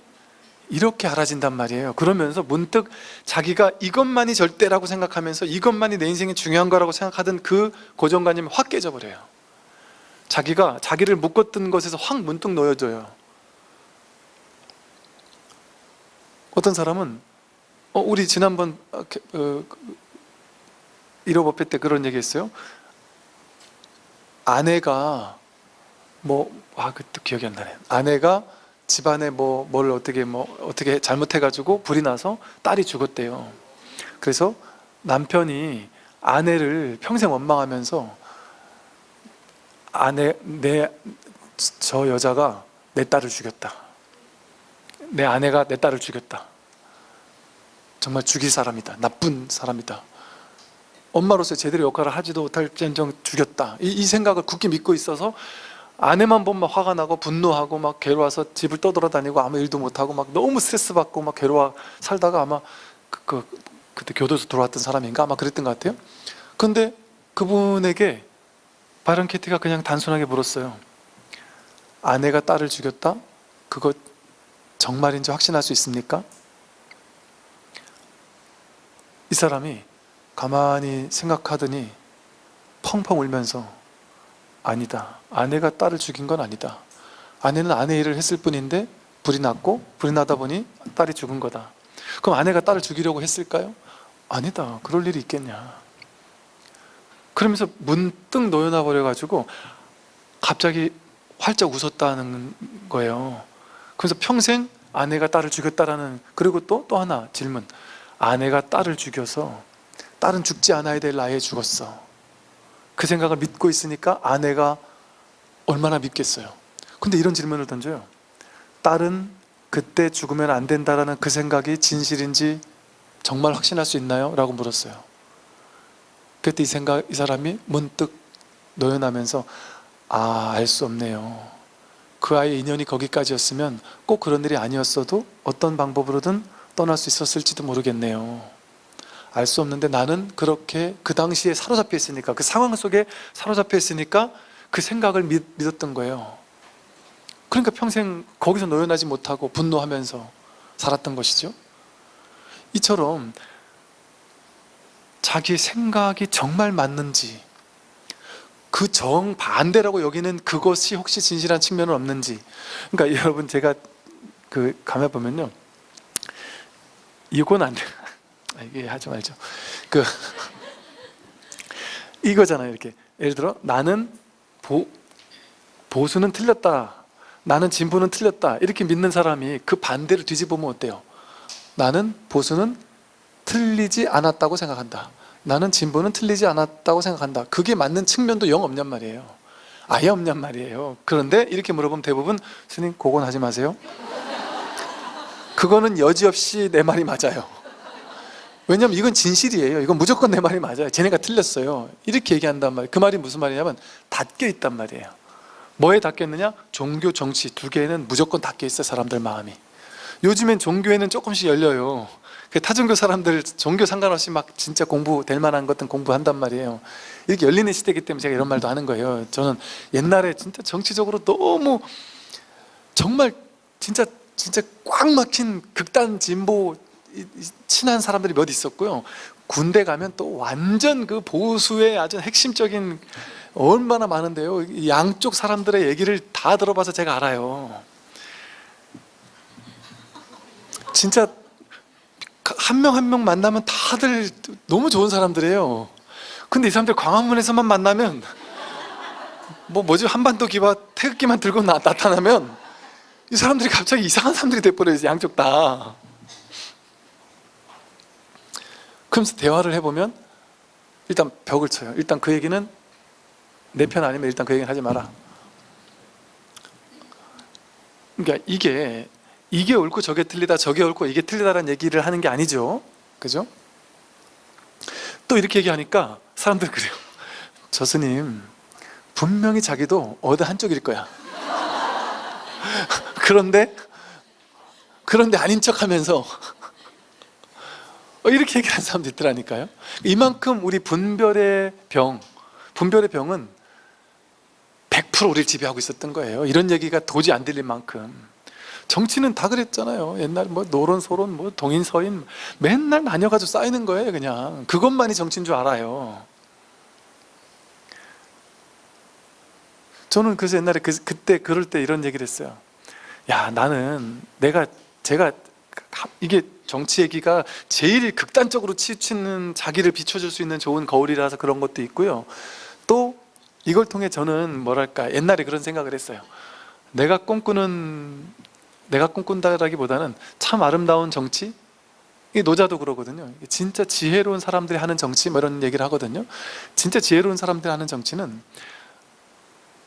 이렇게 알아진단 말이에요. 그러면서 문득 자기가 이것만이 절대라고 생각하면서 이것만이 내 인생에 중요한 거라고 생각하던 그 고정관념이 확 깨져버려요. 자기가 자기를 묶었던 것에서 확 문득 놓여져요. 어떤 사람은 우리 지난번 1호 법회 때 그런 얘기 했어요. 아내가 그때 기억이 안 나네. 아내가 집안에 뭘 어떻게 잘못해가지고 불이 나서 딸이 죽었대요. 그래서 남편이 아내를 평생 원망하면서, 저 여자가 내 딸을 죽였다. 내 아내가 내 딸을 죽였다. 정말 죽일 사람이다. 나쁜 사람이다. 엄마로서 제대로 역할을 하지도 못할 젠정 죽였다. 이 생각을 굳게 믿고 있어서 아내만 보면 막 화가 나고 분노하고 막 괴로워서 집을 떠돌아다니고 아무 일도 못하고 막 너무 스트레스 받고 막 괴로워 살다가, 아마 그때 교도소 들어왔던 사람인가 아마 그랬던 것 같아요. 근데 그분에게 바이런 캐티가 그냥 단순하게 물었어요. 아내가 딸을 죽였다? 그거 정말인지 확신할 수 있습니까? 이 사람이 가만히 생각하더니 펑펑 울면서, 아니다. 아내가 딸을 죽인 건 아니다. 아내는 아내 일을 했을 뿐인데 불이 났고, 불이 나다 보니 딸이 죽은 거다. 그럼 아내가 딸을 죽이려고 했을까요? 아니다. 그럴 일이 있겠냐. 그러면서 문득 놓여나 버려가지고 갑자기 활짝 웃었다는 거예요. 그래서 평생 아내가 딸을 죽였다라는, 그리고 또 하나 질문, 아내가 딸을 죽여서 딸은 죽지 않아야 될 나이에 죽었어. 그 생각을 믿고 있으니까 아내가 얼마나 믿겠어요. 근데 이런 질문을 던져요. 딸은 그때 죽으면 안 된다라는 그 생각이 진실인지 정말 확신할 수 있나요? 라고 물었어요. 그때 이 사람이 문득 노연하면서 알 수 없네요. 그 아이의 인연이 거기까지였으면 꼭 그런 일이 아니었어도 어떤 방법으로든 떠날 수 있었을지도 모르겠네요. 알 수 없는데 나는 그렇게 그 당시에 사로잡혀 있으니까, 그 상황 속에 사로잡혀 있으니까 그 생각을 믿었던 거예요. 그러니까 평생 거기서 노연하지 못하고 분노하면서 살았던 것이죠. 이처럼 자기의 생각이 정말 맞는지, 그 정반대라고 여기는 그것이 혹시 진실한 측면은 없는지. 그러니까 여러분, 제가 가만 보면요, 이건 안 돼. 이게 하지 말죠. 이거잖아요. 이렇게 예를 들어, 나는 보수는 틀렸다, 나는 진보는 틀렸다, 이렇게 믿는 사람이 그 반대를 뒤집으면 어때요? 나는 보수는 틀리지 않았다고 생각한다, 나는 진보는 틀리지 않았다고 생각한다. 그게 맞는 측면도 영 없냔 말이에요. 아예 없냔 말이에요. 그런데 이렇게 물어보면 대부분, 스님 그건 하지 마세요. 그거는 여지없이 내 말이 맞아요. 왜냐하면 이건 진실이에요. 이건 무조건 내 말이 맞아요. 쟤네가 틀렸어요. 이렇게 얘기한단 말이에요. 그 말이 무슨 말이냐면 닫혀 있단 말이에요. 뭐에 닫혀 있느냐? 종교, 정치 두 개에는 무조건 닫혀 있어요. 사람들 마음이. 요즘엔 종교에는 조금씩 열려요. 타종교 사람들 종교 상관없이 막 진짜 공부될 만한 것든 공부한단 말이에요. 이렇게 열리는 시대이기 때문에 제가 이런 말도 하는 거예요. 저는 옛날에 진짜 정치적으로 너무 정말 진짜 꽉 막힌 극단 진보 친한 사람들이 몇 있었고요. 군대 가면 또 완전 그 보수의 아주 핵심적인 얼마나 많은데요. 양쪽 사람들의 얘기를 다 들어봐서 제가 알아요. 진짜 한 명 한 명 만나면 다들 너무 좋은 사람들이에요. 근데 이 사람들 광화문에서만 만나면 뭐지, 한반도 기와 태극기만 들고 나타나면 이 사람들이 갑자기 이상한 사람들이 돼버려요. 양쪽 다. 그러면서 대화를 해보면 일단 벽을 쳐요. 일단 그 얘기는 내 편 아니면 일단 그 얘기는 하지 마라. 그러니까 이게 옳고 저게 틀리다, 저게 옳고 이게 틀리다라는 얘기를 하는 게 아니죠. 그죠? 또 이렇게 얘기하니까 사람들 그래요. 저 스님 분명히 자기도 어느 한쪽일 거야. 그런데 아닌 척하면서 이렇게 얘기하는 사람도 있더라니까요. 이만큼 우리 분별의 병은 100% 우리를 지배하고 있었던 거예요. 이런 얘기가 도저히 안 들릴 만큼. 정치는 다 그랬잖아요. 옛날에 노론, 소론, 동인, 서인 맨날 나뉘어가지고 쌓이는 거예요. 그냥 그것만이 정치인 줄 알아요. 저는 그래서 옛날에 그때 그럴 때 이런 얘기를 했어요. 야, 나는 제가 이게 정치 얘기가 제일 극단적으로 치우치는, 자기를 비춰줄 수 있는 좋은 거울이라서 그런 것도 있고요. 또 이걸 통해 저는 뭐랄까, 옛날에 그런 생각을 했어요. 내가 꿈꾼다라기보다는 참 아름다운 정치? 이 노자도 그러거든요. 진짜 지혜로운 사람들이 하는 정치, 이런 얘기를 하거든요. 진짜 지혜로운 사람들이 하는 정치는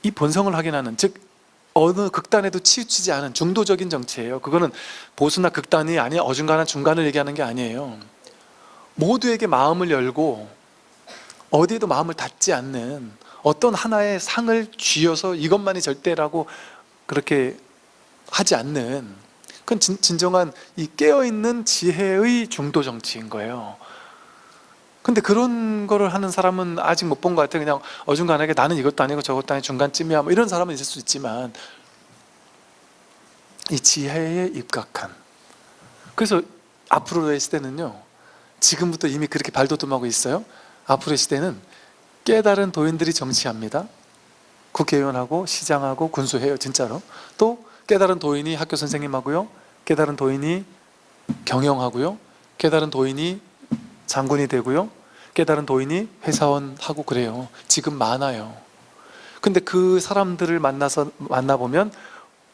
이 본성을 확인하는, 즉 어느 극단에도 치우치지 않은 중도적인 정치예요. 그거는 보수나 극단이 아니야, 어중간한 중간을 얘기하는 게 아니에요. 모두에게 마음을 열고 어디에도 마음을 닫지 않는 어떤 하나의 상을 쥐어서 이것만이 절대라고 그렇게 하지 않는, 그건 진정한 이 깨어있는 지혜의 중도 정치인 거예요. 근데 그런 거를 하는 사람은 아직 못 본 것 같아요. 그냥 어중간하게 나는 이것도 아니고 저것도 아니고 중간쯤이야, 이런 사람은 있을 수 있지만, 이 지혜에 입각한, 그래서 앞으로의 시대는요, 지금부터 이미 그렇게 발돋움하고 있어요. 앞으로의 시대는 깨달은 도인들이 정치합니다. 국회의원하고 시장하고 군수해요. 진짜로. 또 깨달은 도인이 학교 선생님하고요, 깨달은 도인이 경영하고요, 깨달은 도인이 장군이 되고요, 깨달은 도인이 회사원하고 그래요. 지금 많아요. 근데 그 사람들을 만나보면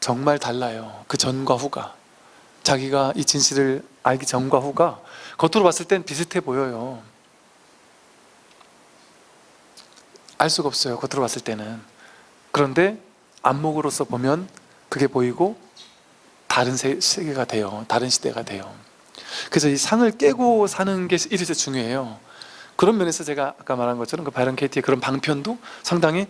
정말 달라요. 그 전과 후가. 자기가 이 진실을 알기 전과 후가 겉으로 봤을 땐 비슷해 보여요. 알 수가 없어요. 겉으로 봤을 때는. 그런데 안목으로서 보면 그게 보이고 다른 세계가 돼요. 다른 시대가 돼요. 그래서 이 상을 깨고 사는 게 이래서 중요해요. 그런 면에서 제가 아까 말한 것처럼 그 바이런 케이티의 그런 방편도 상당히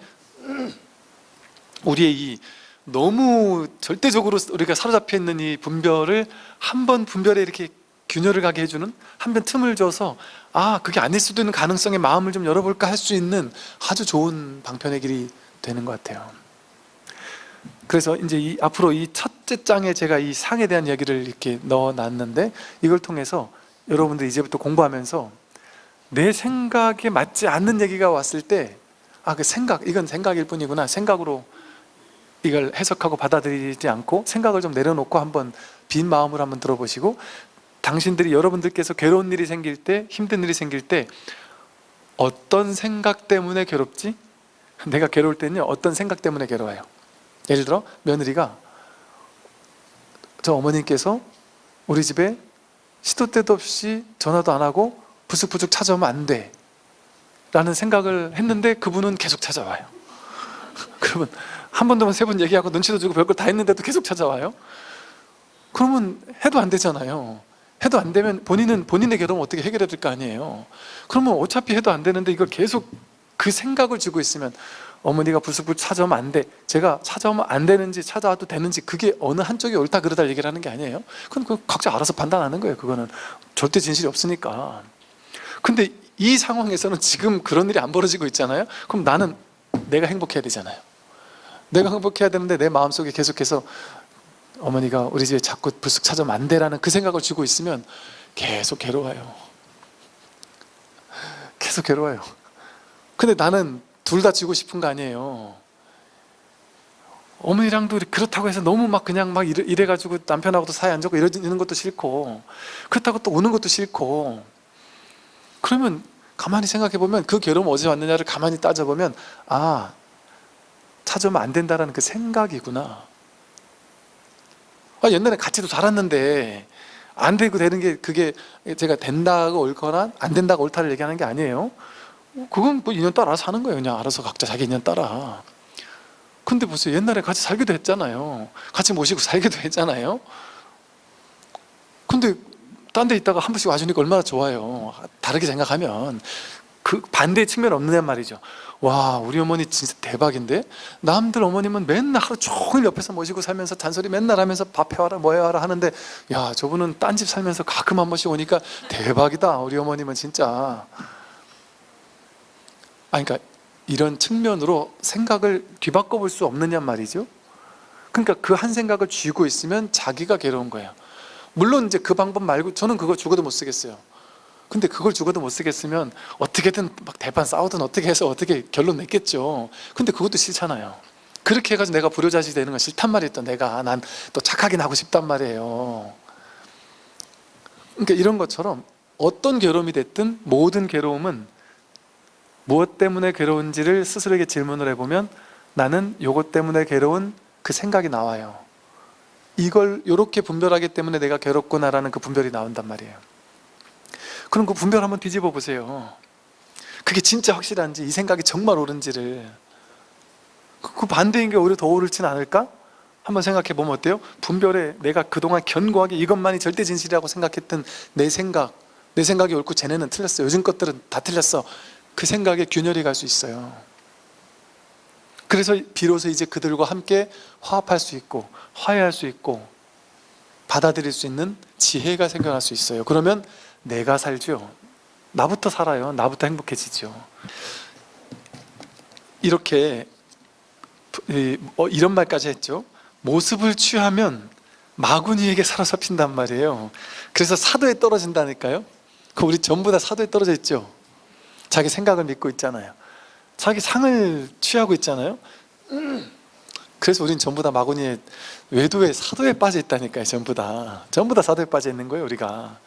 우리의 이 너무 절대적으로 우리가 사로잡혀 있는 이 분별을 한 번 분별에 이렇게 균열을 가게 해주는, 한 번 틈을 줘서 그게 아닐 수도 있는 가능성에 마음을 좀 열어볼까 할 수 있는 아주 좋은 방편의 길이 되는 것 같아요. 그래서 이제 앞으로 이 첫째 장에 제가 이 상에 대한 이야기를 이렇게 넣어놨는데, 이걸 통해서 여러분들 이제부터 공부하면서 내 생각에 맞지 않는 얘기가 왔을 때 그 생각, 이건 생각일 뿐이구나, 생각으로 이걸 해석하고 받아들이지 않고 생각을 좀 내려놓고 한번 빈 마음으로 한번 들어보시고, 당신들이, 여러분들께서 괴로운 일이 생길 때, 힘든 일이 생길 때 어떤 생각 때문에 괴롭지? 내가 괴로울 때는요, 어떤 생각 때문에 괴로워요? 예를 들어 며느리가, 저 어머님께서 우리 집에 시도 때도 없이 전화도 안 하고 부숙부숙 찾아오면 안 돼 라는 생각을 했는데 그분은 계속 찾아와요. 그러면 한 번, 두 번, 세 번 얘기하고 눈치도 주고 별걸 다 했는데도 계속 찾아와요. 그러면 해도 안 되잖아요. 해도 안 되면 본인은 본인의 괴로움 어떻게 해결해야 될 거 아니에요. 그러면 어차피 해도 안 되는데 이걸 계속 그 생각을 주고 있으면, 어머니가 부숙부숙 찾아오면 안 돼, 제가 찾아오면 안 되는지 찾아와도 되는지 그게 어느 한쪽이 옳다 그르다 얘기를 하는 게 아니에요. 그건 각자 알아서 판단하는 거예요. 그거는 절대 진실이 없으니까. 근데 이 상황에서는 지금 그런 일이 안 벌어지고 있잖아요. 그럼 나는 내가 행복해야 되잖아요. 내가 행복해야 되는데 내 마음속에 계속해서 어머니가 우리 집에 자꾸 불쑥 찾아오면 안 돼라는 그 생각을 주고 있으면 계속 괴로워요. 계속 괴로워요. 근데 나는 둘 다 지고 싶은 거 아니에요. 어머니랑도 그렇다고 해서 너무 그냥 이래가지고 남편하고도 사이 안 좋고 이러는 것도 싫고, 그렇다고 또 우는 것도 싫고. 그러면 가만히 생각해 보면 그 괴로움 어디서 왔느냐를 가만히 따져보면 찾아오면 안 된다라는 그 생각이구나. 옛날에 같이도 살았는데 안 되고 되는 게, 그게 제가 된다고 옳거나 안 된다고 옳다를 얘기하는 게 아니에요. 그건 인연 따라 사는 거예요. 그냥 알아서 각자 자기 인연 따라. 근데 보세요, 옛날에 같이 살기도 했잖아요. 같이 모시고 살기도 했잖아요. 근데 딴 데 있다가 한 번씩 와주니까 얼마나 좋아요. 다르게 생각하면. 그 반대의 측면 없느냐 말이죠. 와, 우리 어머니 진짜 대박인데, 남들 어머님은 맨날 하루 종일 옆에서 모시고 살면서 잔소리 맨날 하면서 밥 해와라 뭐 해와라 하는데, 야, 저분은 딴 집 살면서 가끔 한 번씩 오니까 대박이다, 우리 어머님은 진짜. 그러니까 이런 측면으로 생각을 뒤바꿔 볼 수 없느냐 말이죠. 그러니까 그 한 생각을 쥐고 있으면 자기가 괴로운 거예요. 물론 이제 그 방법 말고 저는 그거 죽어도 못 쓰겠어요. 근데 그걸 죽어도 못 쓰겠으면 어떻게든 대판 싸우든 어떻게 해서 어떻게 결론 냈겠죠. 근데 그것도 싫잖아요. 그렇게 해가지고 내가 불효자식이 되는 건 싫단 말이에요. 또 난 또 착하긴 하고 싶단 말이에요. 그러니까 이런 것처럼 어떤 괴로움이 됐든 모든 괴로움은 무엇 때문에 괴로운지를 스스로에게 질문을 해보면 나는 요것 때문에 괴로운 그 생각이 나와요. 이걸 요렇게 분별하기 때문에 내가 괴롭구나라는 그 분별이 나온단 말이에요. 그럼 그 분별 한번 뒤집어 보세요. 그게 진짜 확실한지, 이 생각이 정말 옳은지를. 그 반대인 게 오히려 더 옳지는 않을까? 한번 생각해 보면 어때요? 분별에 내가 그동안 견고하게 이것만이 절대 진실이라고 생각했던 내 생각이 옳고 쟤네는 틀렸어, 요즘 것들은 다 틀렸어, 그 생각에 균열이 갈 수 있어요. 그래서 비로소 이제 그들과 함께 화합할 수 있고 화해할 수 있고 받아들일 수 있는 지혜가 생겨날 수 있어요. 그러면 내가 살죠. 나부터 살아요. 나부터 행복해지죠. 이렇게 이런 말까지 했죠. 모습을 취하면 마구니에게 사로잡힌단 말이에요. 그래서 사도에 떨어진다니까요. 우리 전부 다 사도에 떨어져 있죠. 자기 생각을 믿고 있잖아요. 자기 상을 취하고 있잖아요. 그래서 우린 전부 다 마구니의 외도에, 사도에 빠져 있다니까요. 전부 다 사도에 빠져 있는 거예요, 우리가.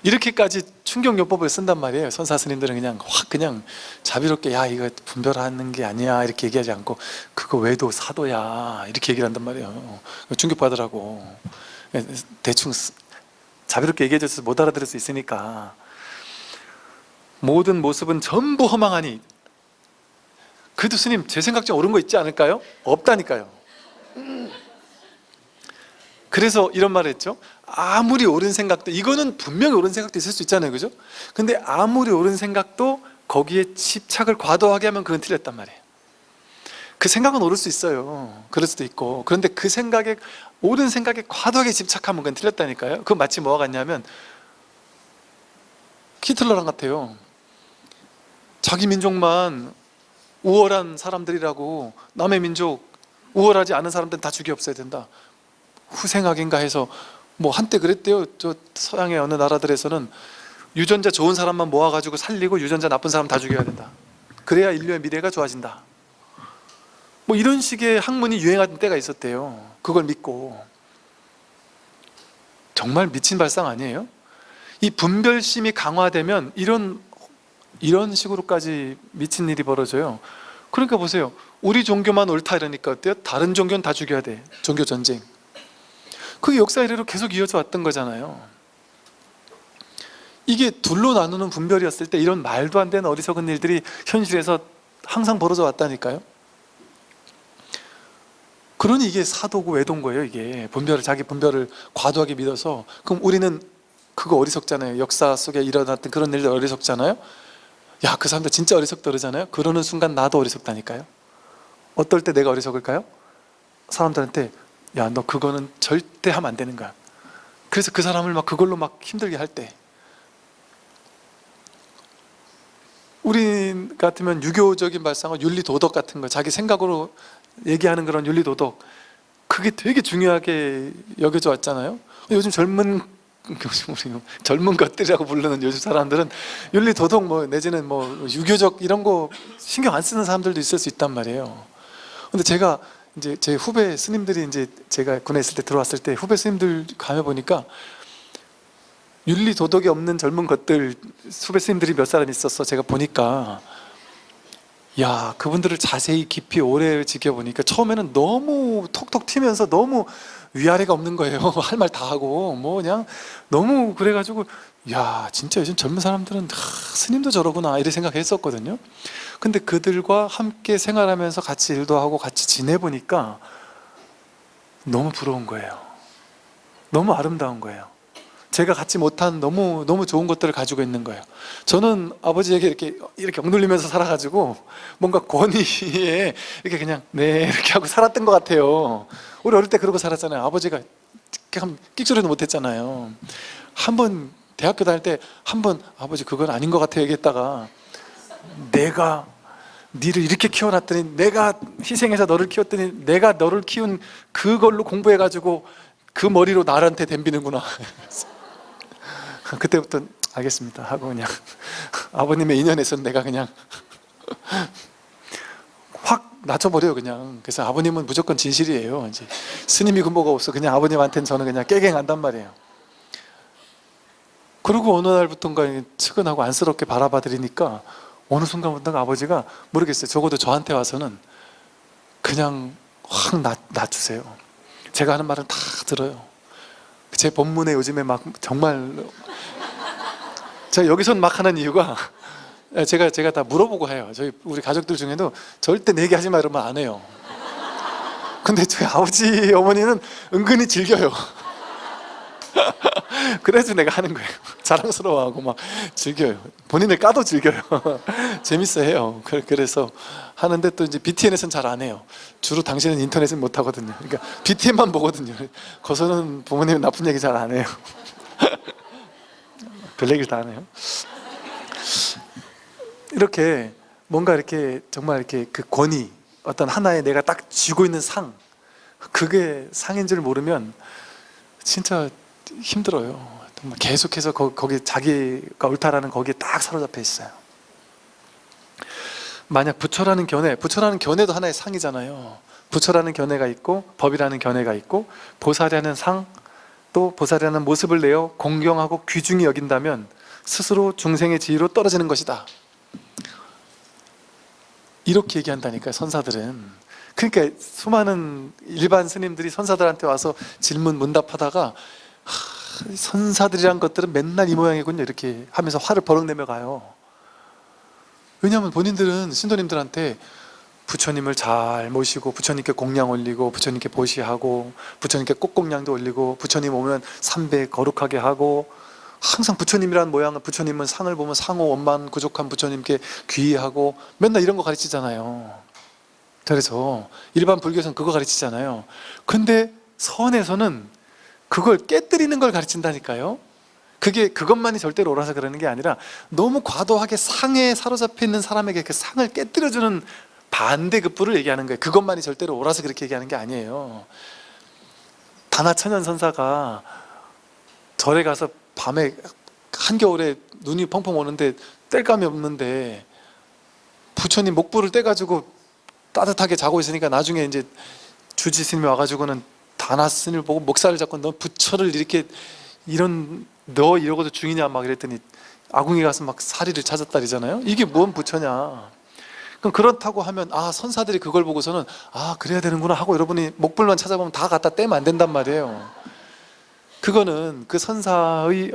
이렇게까지 충격요법을 쓴단 말이에요. 선사 스님들은 그냥 확 그냥 자비롭게 야 이거 분별하는 게 아니야 이렇게 얘기하지 않고 그거 외도 사도야 이렇게 얘기를 한단 말이에요. 충격받으라고. 대충 자비롭게 얘기해줘서 못 알아들을 수 있으니까. 모든 모습은 전부 허망하니. 그래도 스님 제 생각 좀 옳은 거 있지 않을까요? 없다니까요. 그래서 이런 말을 했죠. 아무리 옳은 생각도, 이거는 분명히 옳은 생각도 있을 수 있잖아요, 그죠? 근데 아무리 옳은 생각도 거기에 집착을 과도하게 하면 그건 틀렸단 말이에요. 그 생각은 옳을 수 있어요. 그럴 수도 있고. 그런데 그 생각에, 옳은 생각에 과도하게 집착하면 그건 틀렸다니까요. 그건 마치 뭐와 같냐면 히틀러랑 같아요. 자기 민족만 우월한 사람들이라고, 남의 민족 우월하지 않은 사람들은 다 죽여 없애야 된다. 후생학인가 해서 뭐 한때 그랬대요. 저 서양의 어느 나라들에서는 유전자 좋은 사람만 모아가지고 살리고 유전자 나쁜 사람 다 죽여야 된다. 그래야 인류의 미래가 좋아진다. 뭐 이런 식의 학문이 유행하던 때가 있었대요. 그걸 믿고. 정말 미친 발상 아니에요? 이 분별심이 강화되면 이런 식으로까지 미친 일이 벌어져요. 그러니까 보세요. 우리 종교만 옳다 이러니까 어때요? 다른 종교는 다 죽여야 돼. 종교 전쟁. 그게 역사 이래로 계속 이어져 왔던 거잖아요. 이게 둘로 나누는 분별이었을 때 이런 말도 안 되는 어리석은 일들이 현실에서 항상 벌어져 왔다니까요. 그러니 이게 사도고 외도인 거예요. 이게 자기 분별을 과도하게 믿어서. 그럼 우리는 그거 어리석잖아요. 역사 속에 일어났던 그런 일들 어리석잖아요. 야, 그 사람들 진짜 어리석다 그러잖아요. 그러는 순간 나도 어리석다니까요. 어떨 때 내가 어리석을까요? 사람들한테 야, 너 그거는 절대 하면 안 되는 거야. 그래서 그 사람을 막 그걸로 막 힘들게 할 때, 우리 같으면 유교적인 발상은 윤리 도덕 같은 거, 자기 생각으로 얘기하는 그런 윤리 도덕, 그게 되게 중요하게 여겨져 왔잖아요. 요즘 젊은 것들이라고 부르는 요즘 사람들은 윤리 도덕 뭐 내지는 뭐 유교적 이런 거 신경 안 쓰는 사람들도 있을 수 있단 말이에요. 근데 제가 이제 제 후배 스님들이 이제 제가 군에 있을 때 들어왔을 때 후배 스님들 가면 보니까 윤리 도덕이 없는 젊은 것들 후배 스님들이 몇 사람 있었어. 제가 보니까 야, 그분들을 자세히 깊이 오래 지켜보니까 처음에는 너무 톡톡 튀면서 너무 위아래가 없는 거예요. 할 말 다 하고 뭐 그냥 너무 그래가지고 야, 진짜 요즘 젊은 사람들은 스님도 저러구나 이렇게 생각했었거든요. 근데 그들과 함께 생활하면서 같이 일도 하고 같이 지내보니까 너무 부러운 거예요. 너무 아름다운 거예요. 제가 갖지 못한 너무 좋은 것들을 가지고 있는 거예요. 저는 아버지에게 이렇게 억눌리면서 살아가지고 뭔가 권위에 이렇게 그냥 네 이렇게 하고 살았던 것 같아요. 우리 어릴 때 그러고 살았잖아요. 아버지가 끽소리도 못했잖아요. 한번 대학교 다닐 때 한번 아버지 그건 아닌 것 같아 얘기했다가 내가 니를 이렇게 키워놨더니 내가 희생해서 너를 키웠더니 내가 너를 키운 그걸로 공부해가지고 그 머리로 나한테 덤비는구나. 그때부터 알겠습니다 하고 그냥 아버님의 인연에서 내가 그냥 확 낮춰버려요 그냥. 그래서 아버님은 무조건 진실이에요. 이제 스님이고 뭐가 없어. 그냥 아버님한테는 저는 그냥 깨갱한단 말이에요. 그리고 어느 날부터인가 측은하고 안쓰럽게 바라봐드리니까 어느 순간부터가 아버지가 모르겠어요. 적어도 저한테 와서는 그냥 확 낮추세요. 제가 하는 말은 다 들어요. 제 본문에 요즘에 막 정말 제가 여기선 막 하는 이유가 제가 다 물어보고 해요. 저희 우리 가족들 중에도 절대 내 얘기 하지 마 이러면 안 해요. 근데 저희 아버지 어머니는 은근히 즐겨요. 그래서 내가 하는 거예요. 자랑스러워하고 막 즐겨요. 본인을 까도 즐겨요. 재밌어해요. 그래서 하는데 또 이제 BTN에서는 잘 안 해요. 주로 당신은 인터넷은 못 하거든요. 그러니까 BTN만 보거든요. 거기서는 부모님 나쁜 얘기 잘 안 해요. 별 얘기를 다 하네요. 이렇게 뭔가 이렇게 정말 이렇게 그 권위, 어떤 하나의 내가 딱 쥐고 있는 상, 그게 상인 줄 모르면 진짜 힘들어요. 정말 계속해서 거기 자기가 옳다라는 거기에 딱 사로잡혀 있어요. 만약 부처라는 견해도 하나의 상이잖아요. 부처라는 견해가 있고 법이라는 견해가 있고 보살이라는 상, 또 보살이라는 모습을 내어 공경하고 귀중히 여긴다면 스스로 중생의 지위로 떨어지는 것이다. 이렇게 얘기한다니까요, 선사들은. 그러니까 수많은 일반 스님들이 선사들한테 와서 질문 문답하다가 선사들이란 것들은 맨날 이 모양이군요 이렇게 하면서 화를 버럭내며 가요. 왜냐하면 본인들은 신도님들한테 부처님을 잘 모시고 부처님께 공양 올리고 부처님께 보시하고 부처님께 꽃공양도 올리고 부처님 오면 삼배 거룩하게 하고 항상 부처님이란 모양은 부처님은 상을 보면 상호 원만 구족한 부처님께 귀의하고 맨날 이런 거 가르치잖아요. 그래서 일반 불교에서는 그거 가르치잖아요. 근데 선에서는 그걸 깨뜨리는 걸 가르친다니까요. 그것만이 절대로 옳아서 그러는 게 아니라 너무 과도하게 상에 사로잡혀 있는 사람에게 그 상을 깨뜨려주는 반대급부를 얘기하는 거예요. 그것만이 절대로 옳아서 그렇게 얘기하는 게 아니에요. 다나천연 선사가 절에 가서 밤에 한겨울에 눈이 펑펑 오는데 뗄감이 없는데 부처님 목불을 떼가지고 따뜻하게 자고 있으니까 나중에 이제 주지 스님이 와가지고는 다나 스님을 보고 목살을 잡고 너 부처를 이렇게 너 이러고도 중이냐 막 이랬더니 아궁이 가서 막 사리를 찾았다리잖아요. 이게 뭔 부처냐. 그럼 그렇다고 하면 선사들이 그걸 보고서는 그래야 되는구나 하고 여러분이 목불만 찾아보면 다 갖다 떼면 안 된단 말이에요. 그거는 그 선사들이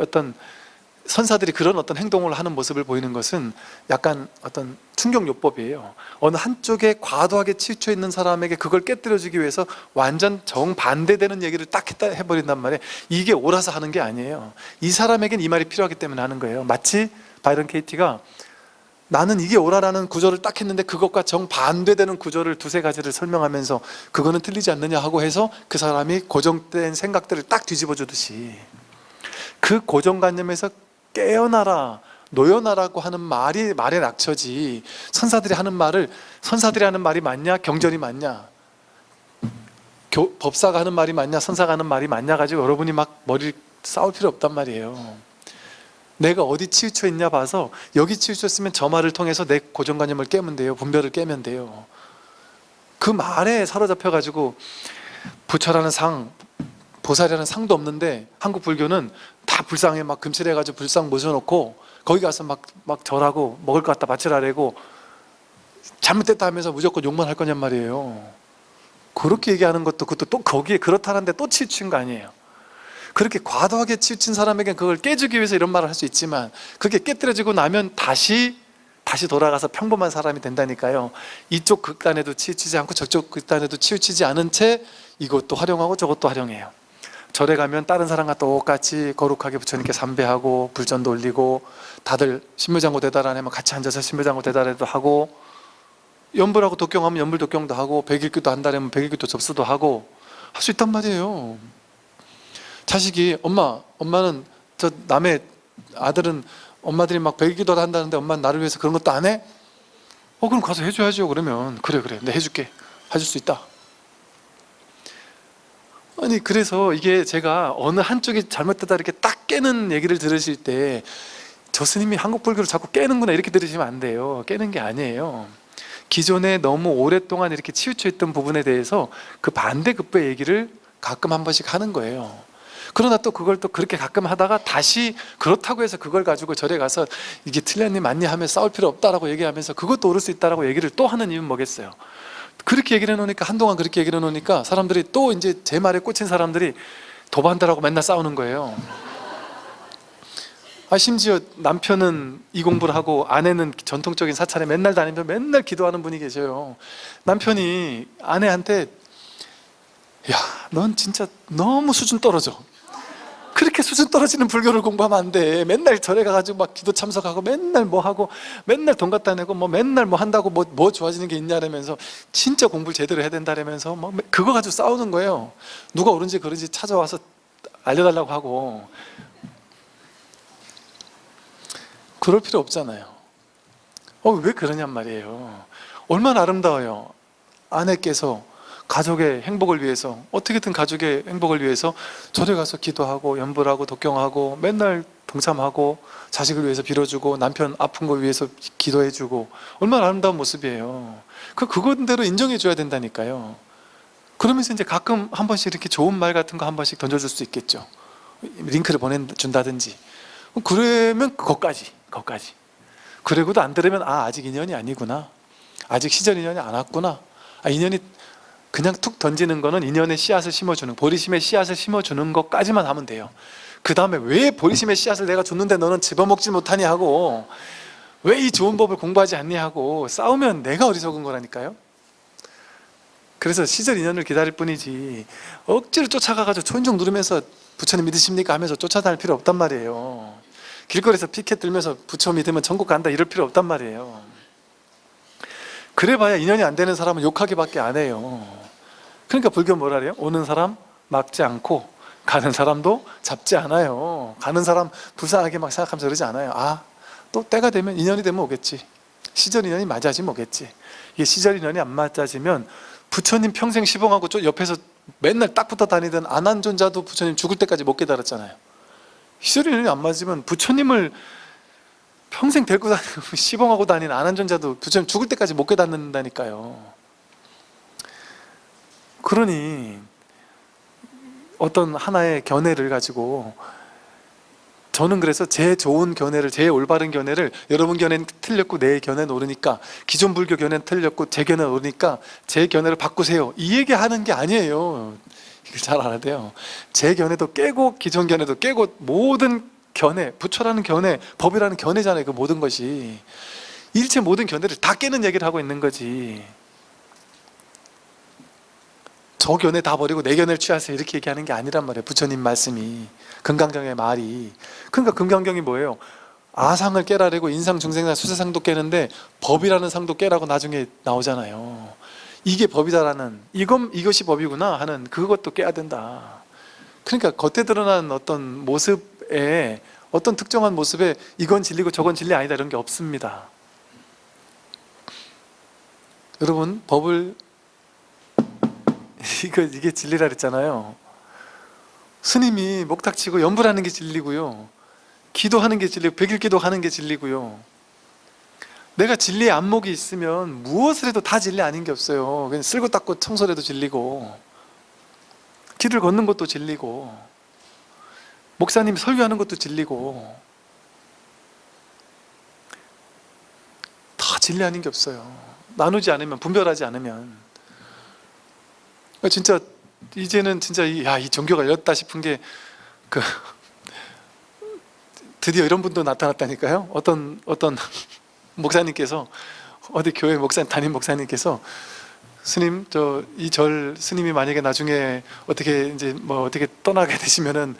그런 어떤 행동을 하는 모습을 보이는 것은 약간 어떤 충격요법이에요. 어느 한쪽에 과도하게 치우쳐 있는 사람에게 그걸 깨뜨려주기 위해서 완전 정반대되는 얘기를 딱 해버린단 말이에요. 이게 옳아서 하는 게 아니에요. 이 사람에겐 이 말이 필요하기 때문에 하는 거예요. 마치 바이런 케이티가 나는 이게 옳아라는 구조를 딱 했는데 그것과 정반대되는 구조를 두세 가지를 설명하면서 그거는 틀리지 않느냐 하고 해서 그 사람이 고정된 생각들을 딱 뒤집어 주듯이 그 고정관념에서 깨어나라, 노여나라고 하는 말의 낙처지 선사들이 하는 말이 맞냐? 경전이 맞냐? 법사가 하는 말이 맞냐? 선사가 하는 말이 맞냐? 가지고 여러분이 막 머리를 싸울 필요 없단 말이에요. 내가 어디 치우쳐 있냐 봐서 여기 치우쳤으면 저 말을 통해서 내 고정관념을 깨면 돼요. 분별을 깨면 돼요. 그 말에 사로잡혀가지고 부처라는 상, 보살이라는 상도 없는데 한국 불교는 다 불상에 막 금칠해가지고 불상 모셔놓고 거기 가서 막 절하고 먹을 것 갖다 바치라래고 잘못됐다 하면서 무조건 욕만 할 거냔 말이에요. 그렇게 얘기하는 것도 그것도 또 거기에 그렇다는데 또 치우친 거 아니에요. 그렇게 과도하게 치우친 사람에게는 그걸 깨주기 위해서 이런 말을 할 수 있지만 그게 깨뜨려지고 나면 다시 돌아가서 평범한 사람이 된다니까요. 이쪽 극단에도 치우치지 않고 저쪽 극단에도 치우치지 않은 채 이것도 활용하고 저것도 활용해요. 절에 가면 다른 사람과 똑같이 거룩하게 부처님께 삼배하고 불전도 올리고 다들 신묘장구 대달하면 같이 앉아서 신묘장구 대달해도 하고 연불하고 독경하면 연불 독경도 하고 백일규도 한다면 백일규도 접수도 하고 할 수 있단 말이에요. 자식이 엄마는 저 남의 아들은 엄마들이 막 백일기도 한다는데 엄마는 나를 위해서 그런 것도 안 해? 그럼 가서 해줘야죠. 그러면 그래 내가 해줄게. 해줄 수 있다. 아니 그래서 이게 제가 어느 한쪽이 잘못되다 이렇게 딱 깨는 얘기를 들으실 때 저 스님이 한국 불교를 자꾸 깨는구나 이렇게 들으시면 안 돼요. 깨는 게 아니에요. 기존에 너무 오랫동안 이렇게 치우쳐 있던 부분에 대해서 그 반대급부의 얘기를 가끔 한 번씩 하는 거예요. 그러나 또 그걸 또 그렇게 가끔 하다가 다시 그렇다고 해서 그걸 가지고 절에 가서 이게 틀렸니 맞니 하면서 싸울 필요 없다라고 얘기하면서 그것도 옳을 수 있다라고 얘기를 또 하는 이유는 뭐겠어요? 그렇게 얘기를 해놓으니까 한동안 그렇게 얘기를 해놓으니까 사람들이 또 이제 제 말에 꽂힌 사람들이 도반들하고 맨날 싸우는 거예요. 심지어 남편은 이 공부를 하고 아내는 전통적인 사찰에 맨날 다니면서 맨날 기도하는 분이 계셔요. 남편이 아내한테 야, 넌 진짜 너무 수준 떨어져. 그렇게 수준 떨어지는 불교를 공부하면 안 돼. 맨날 절에 가가지고 막 기도 참석하고 맨날 뭐 하고 맨날 돈 갖다 내고 뭐 맨날 뭐 한다고 뭐 좋아지는 게 있냐라면서 진짜 공부를 제대로 해야 된다라면서 뭐 그거 가지고 싸우는 거예요. 누가 옳은지 그른지 찾아와서 알려달라고 하고. 그럴 필요 없잖아요. 왜 그러냔 말이에요. 얼마나 아름다워요. 아내께서 가족의 행복을 위해서 어떻게든 가족의 행복을 위해서 절에 가서 기도하고 연불하고 독경하고 맨날 동참하고 자식을 위해서 빌어주고 남편 아픈 거 위해서 기도해주고 얼마나 아름다운 모습이에요. 그건대로 인정해줘야 된다니까요. 그러면서 이제 가끔 한 번씩 이렇게 좋은 말 같은 거 한 번씩 던져줄 수 있겠죠. 링크를 보내준다든지, 그러면 그것까지. 그러고도 안 들으면 아직 인연이 아니구나, 아직 시절 인연이 안 왔구나, 인연이 그냥 툭 던지는 거는 인연의 씨앗을 심어주는, 보리심의 씨앗을 심어주는 것까지만 하면 돼요. 그 다음에 왜 보리심의 씨앗을 내가 줬는데 너는 집어먹지 못하니 하고, 왜 이 좋은 법을 공부하지 않니 하고 싸우면 내가 어리석은 거라니까요. 그래서 시절 인연을 기다릴 뿐이지 억지로 쫓아가가지고 초인종 누르면서 부처님 믿으십니까 하면서 쫓아다닐 필요 없단 말이에요. 길거리에서 피켓 들면서 부처 믿으면 천국 간다 이럴 필요 없단 말이에요. 그래봐야 인연이 안 되는 사람은 욕하기밖에 안 해요. 그러니까 불교 뭐라 그래요? 오는 사람 막지 않고 가는 사람도 잡지 않아요. 가는 사람 불쌍하게 막 생각하면서 그러지 않아요. 또 때가 되면, 인연이 되면 오겠지, 시절 인연이 맞아지면 오겠지. 이게 시절 인연이 안 맞아지면 부처님 평생 시봉하고 옆에서 맨날 딱 붙어 다니던 안한존자도 부처님 죽을 때까지 못 깨달았잖아요. 시절 인연이 안 맞으면 부처님을 평생 데리고 다니고 시봉하고 다니는 안한존자도 부처님 죽을 때까지 못 깨닫는다니까요. 그러니 어떤 하나의 견해를 가지고, 저는 그래서 제 좋은 견해를, 제 올바른 견해를, 여러분 견해는 틀렸고 내 견해는 옳으니까, 기존 불교 견해는 틀렸고 제 견해는 옳으니까 제 견해를 바꾸세요, 이 얘기 하는 게 아니에요. 이걸 잘 알아야 돼요. 제 견해도 깨고 기존 견해도 깨고, 모든 견해, 부처라는 견해, 법이라는 견해잖아요. 그 모든 것이 일체 모든 견해를 다 깨는 얘기를 하고 있는 거지. 저 견해 다 버리고 내 견해를 취하세요 이렇게 얘기하는 게 아니란 말이에요. 부처님 말씀이, 금강경의 말이. 그러니까 금강경이 뭐예요? 아상을 깨라래고 인상, 중생상, 수세상도 깨는데 법이라는 상도 깨라고 나중에 나오잖아요. 이게 법이다라는, 이것이 법이구나 하는 그것도 깨야 된다. 그러니까 겉에 드러난 어떤 모습에, 어떤 특정한 모습에 이건 진리고 저건 진리 아니다 이런 게 없습니다. 여러분, 법을 이게 진리라 그랬잖아요. 스님이 목탁치고 연불하는 게 진리고요, 기도하는 게 진리고, 백일기도 하는 게 진리고요. 내가 진리의 안목이 있으면 무엇을 해도 다 진리 아닌 게 없어요. 그냥 쓸고 닦고 청소를 해도 진리고, 길을 걷는 것도 진리고, 목사님이 설교하는 것도 진리고, 다 진리 아닌 게 없어요. 나누지 않으면, 분별하지 않으면. 진짜 이제는 진짜 이 종교가 열렸다 싶은 게, 드디어 이런 분도 나타났다니까요. 어떤 목사님께서, 어디 교회 담임 목사님께서, 스님, 이 절 스님이 만약에 나중에 어떻게 떠나게 되시면은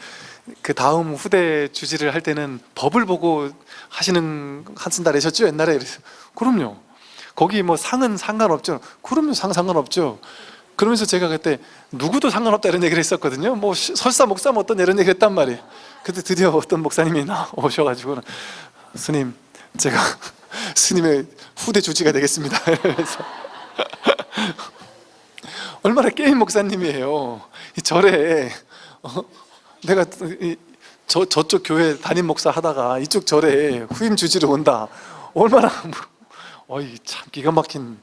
그 다음 후대 주지를 할 때는 법을 보고 하신다 그러셨죠 옛날에. 그래서 그럼요. 거기 상은 상관없죠. 그럼요, 상관없죠. 그러면서 제가 그때 누구도 상관없다 이런 얘기를 했었거든요. 설사 목사 어떤 이런 얘기를 했단 말이에요. 그때 드디어 어떤 목사님이 오셔가지고, 스님, 제가 스님의 후대 주지가 되겠습니다. 그래서 얼마나 게임 목사님이에요. 이 절에 내가 저쪽 교회 담임 목사 하다가 이쪽 절에 후임 주지로 온다. 얼마나 참 기가 막힌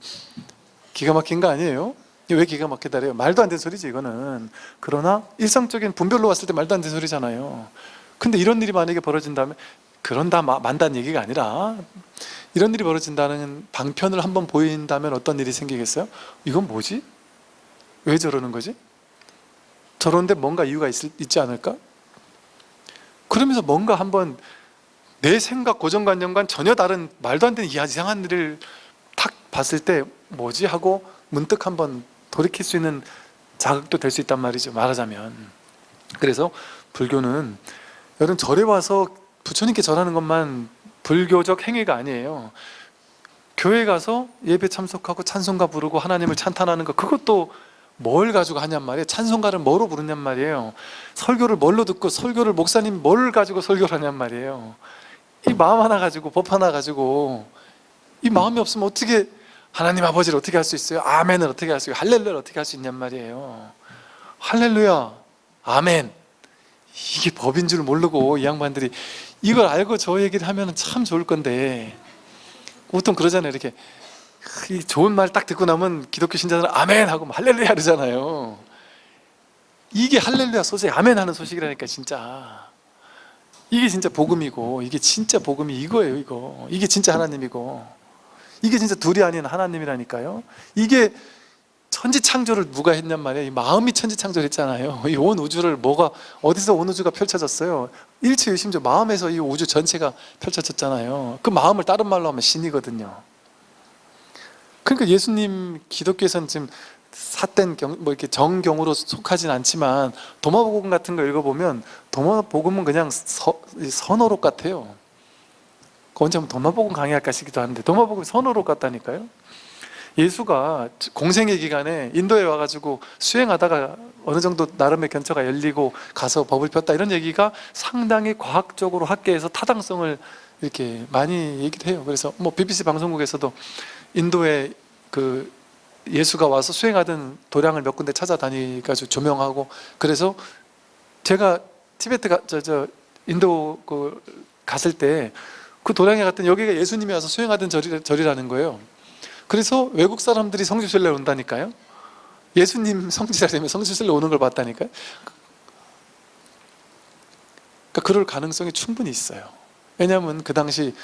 거 아니에요? 왜 기가 막히다 그래요? 말도 안 되는 소리지 이거는. 그러나 일상적인 분별로 왔을 때 말도 안 되는 소리잖아요. 근데 이런 일이 만약에 벌어진다면, 그런다 만다는 얘기가 아니라, 이런 일이 벌어진다는 방편을 한번 보인다면 어떤 일이 생기겠어요? 이건 뭐지? 왜 저러는 거지? 저런데 뭔가 이유가 있지 않을까? 그러면서 뭔가 한번 내 생각, 고정관념과 전혀 다른 말도 안 되는 이상한 일을 탁 봤을 때 뭐지? 하고 문득 한번 돌이킬 수 있는 자극도 될 수 있단 말이죠, 말하자면. 그래서 불교는, 여러분, 절에 와서 부처님께 절하는 것만 불교적 행위가 아니에요. 교회 가서 예배 참석하고 찬송가 부르고 하나님을 찬탄하는 거, 그것도 뭘 가지고 하냔 말이에요. 찬송가를 뭐로 부르냔 말이에요. 설교를 뭘로 듣고, 설교를 목사님 뭘 가지고 설교를 하냔 말이에요. 이 마음 하나 가지고, 법 하나 가지고, 이 마음이 없으면 어떻게 하나님 아버지를 어떻게 할 수 있어요? 아멘을 어떻게 할 수 있어요? 할렐루야를 어떻게 할 수 있냔 말이에요. 할렐루야, 아멘, 이게 법인 줄 모르고 이 양반들이 이걸 알고 저 얘기를 하면 참 좋을 건데, 보통 그러잖아요. 이렇게 이 좋은 말 딱 듣고 나면 기독교 신자들은 아멘 하고 할렐루야 그러잖아요. 이게 할렐루야 소식, 아멘 하는 소식이라니까. 진짜 이게 진짜 복음이고, 이게 진짜 복음이 이거예요. 이게 진짜 하나님이고, 이게 진짜 둘이 아닌 하나님이라니까요. 이게 천지창조를 누가 했냔 말이에요. 이 마음이 천지창조를 했잖아요. 이 온 우주를 어디서 온 우주가 펼쳐졌어요? 일체유심조 마음에서 이 우주 전체가 펼쳐졌잖아요. 그 마음을 다른 말로 하면 신이거든요. 그러니까 예수님, 기독교에서는 지금 삿된 이렇게 정경으로 속하진 않지만 도마복음 같은 거 읽어보면 도마복음은 그냥 선어록 같아요. 언제 한번 도마복음 강의할까 싶기도 하는데 도마복음이 선어록 같다니까요. 예수가 공생의 기간에 인도에 와가지고 수행하다가 어느 정도 나름의 견처가 열리고 가서 법을 폈다, 이런 얘기가 상당히 과학적으로 학계에서 타당성을 이렇게 많이 얘기를 해요. 그래서 BBC 방송국에서도 인도에 예수가 와서 수행하던 도량을 몇 군데 찾아다니가지고 조명하고, 그래서 제가 티베트 인도 갔을 때 그 도량에 갔더니 여기가 예수님이 와서 수행하던 절이라는 거예요. 그래서 외국 사람들이 성지순례 온다니까요. 예수님 성지자리면 성지순례 오는 걸 봤다니까요. 그러니까 그럴 가능성이 충분히 있어요. 왜냐하면 그 당시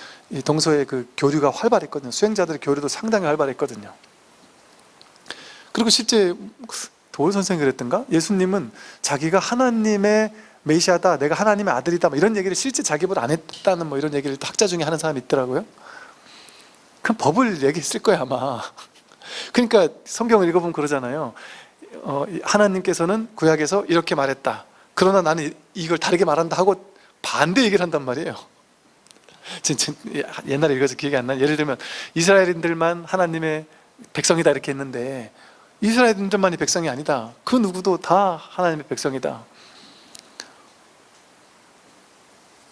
동서의 그 교류가 활발했거든요. 수행자들의 교류도 상당히 활발했거든요. 그리고 실제 도울 선생이 그랬던가? 예수님은 자기가 하나님의 메시아다, 내가 하나님의 아들이다, 이런 얘기를 실제 자기 입으로 안 했다는 이런 얘기를 학자 중에 하는 사람이 있더라고요. 그럼 법을 얘기했을 거야 아마. 그러니까 성경을 읽어보면 그러잖아요. 하나님께서는 구약에서 이렇게 말했다, 그러나 나는 이걸 다르게 말한다 하고 반대 얘기를 한단 말이에요. 옛날에 읽어서 기억이 안 나요. 예를 들면 이스라엘인들만 하나님의 백성이다 이렇게 했는데 이스라엘인들만이 백성이 아니다, 그 누구도 다 하나님의 백성이다.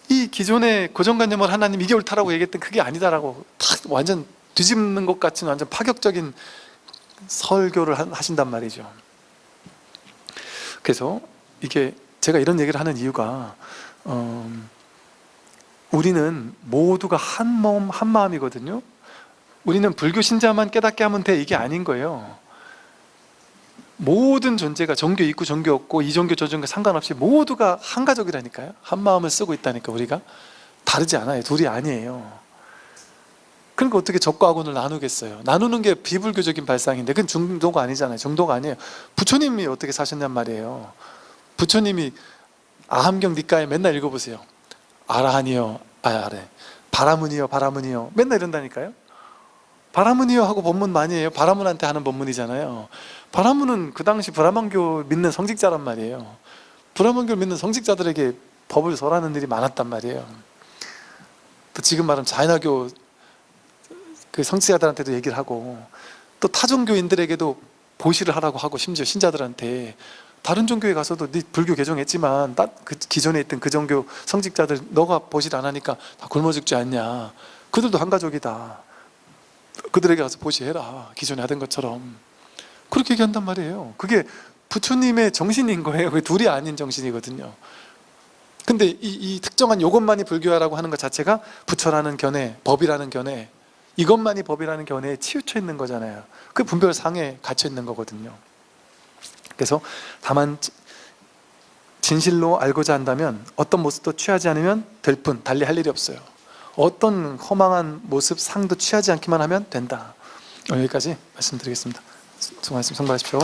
이 기존의 고정관념을 하나님 이게 옳다라고 얘기했던 그게 아니다라고 탁 완전 뒤집는 것 같은 완전 파격적인 설교를 하신단 말이죠. 그래서 이게 제가 이런 얘기를 하는 이유가 우리는 모두가 한 몸 한 마음이거든요. 우리는 불교 신자만 깨닫게 하면 돼, 이게 아닌 거예요. 모든 존재가 종교 있고 종교 없고 이 종교 저 종교 상관없이 모두가 한 가족이라니까요. 한 마음을 쓰고 있다니까. 우리가 다르지 않아요. 둘이 아니에요. 그러니까 어떻게 적과 악원을 나누겠어요? 나누는 게 비불교적인 발상인데 그건 중도가 아니잖아요. 정도가 아니에요. 부처님이 어떻게 사셨냔 말이에요. 부처님이 아함경 니까에 맨날 읽어보세요. 아라하니여 아래 바라문이여 바라문이여 맨날 이런다니까요. 바라문이여 하고 법문 많이 해요. 바라문한테 하는 법문이잖아요. 바라문은 그 당시 브라만교 믿는 성직자란 말이에요. 브라만교 믿는 성직자들에게 법을 설하는 일이 많았단 말이에요. 또 지금 말하면 자이나교 그 성직자들한테도 얘기를 하고, 또 타종교인들에게도 보시를 하라고 하고, 심지어 신자들한테 다른 종교에 가서도 네 불교 개종했지만 그 기존에 있던 그 종교 성직자들 너가 보시를 안 하니까 다 굶어 죽지 않냐, 그들도 한 가족이다, 그들에게 가서 보시해라, 기존에 하던 것처럼. 그렇게 얘기한단 말이에요. 그게 부처님의 정신인 거예요. 그게 둘이 아닌 정신이거든요. 근데 이 특정한 요것만이 불교라고 하는 것 자체가 부처라는 견해, 법이라는 견해, 이것만이 법이라는 견해에 치우쳐 있는 거잖아요. 그 분별상에 갇혀 있는 거거든요. 그래서 다만 진실로 알고자 한다면 어떤 모습도 취하지 않으면 될 뿐 달리 할 일이 없어요. 어떤 허망한 모습, 상도 취하지 않기만 하면 된다. 여기까지 말씀드리겠습니다. 수고하셨습니다. 성불하십시오.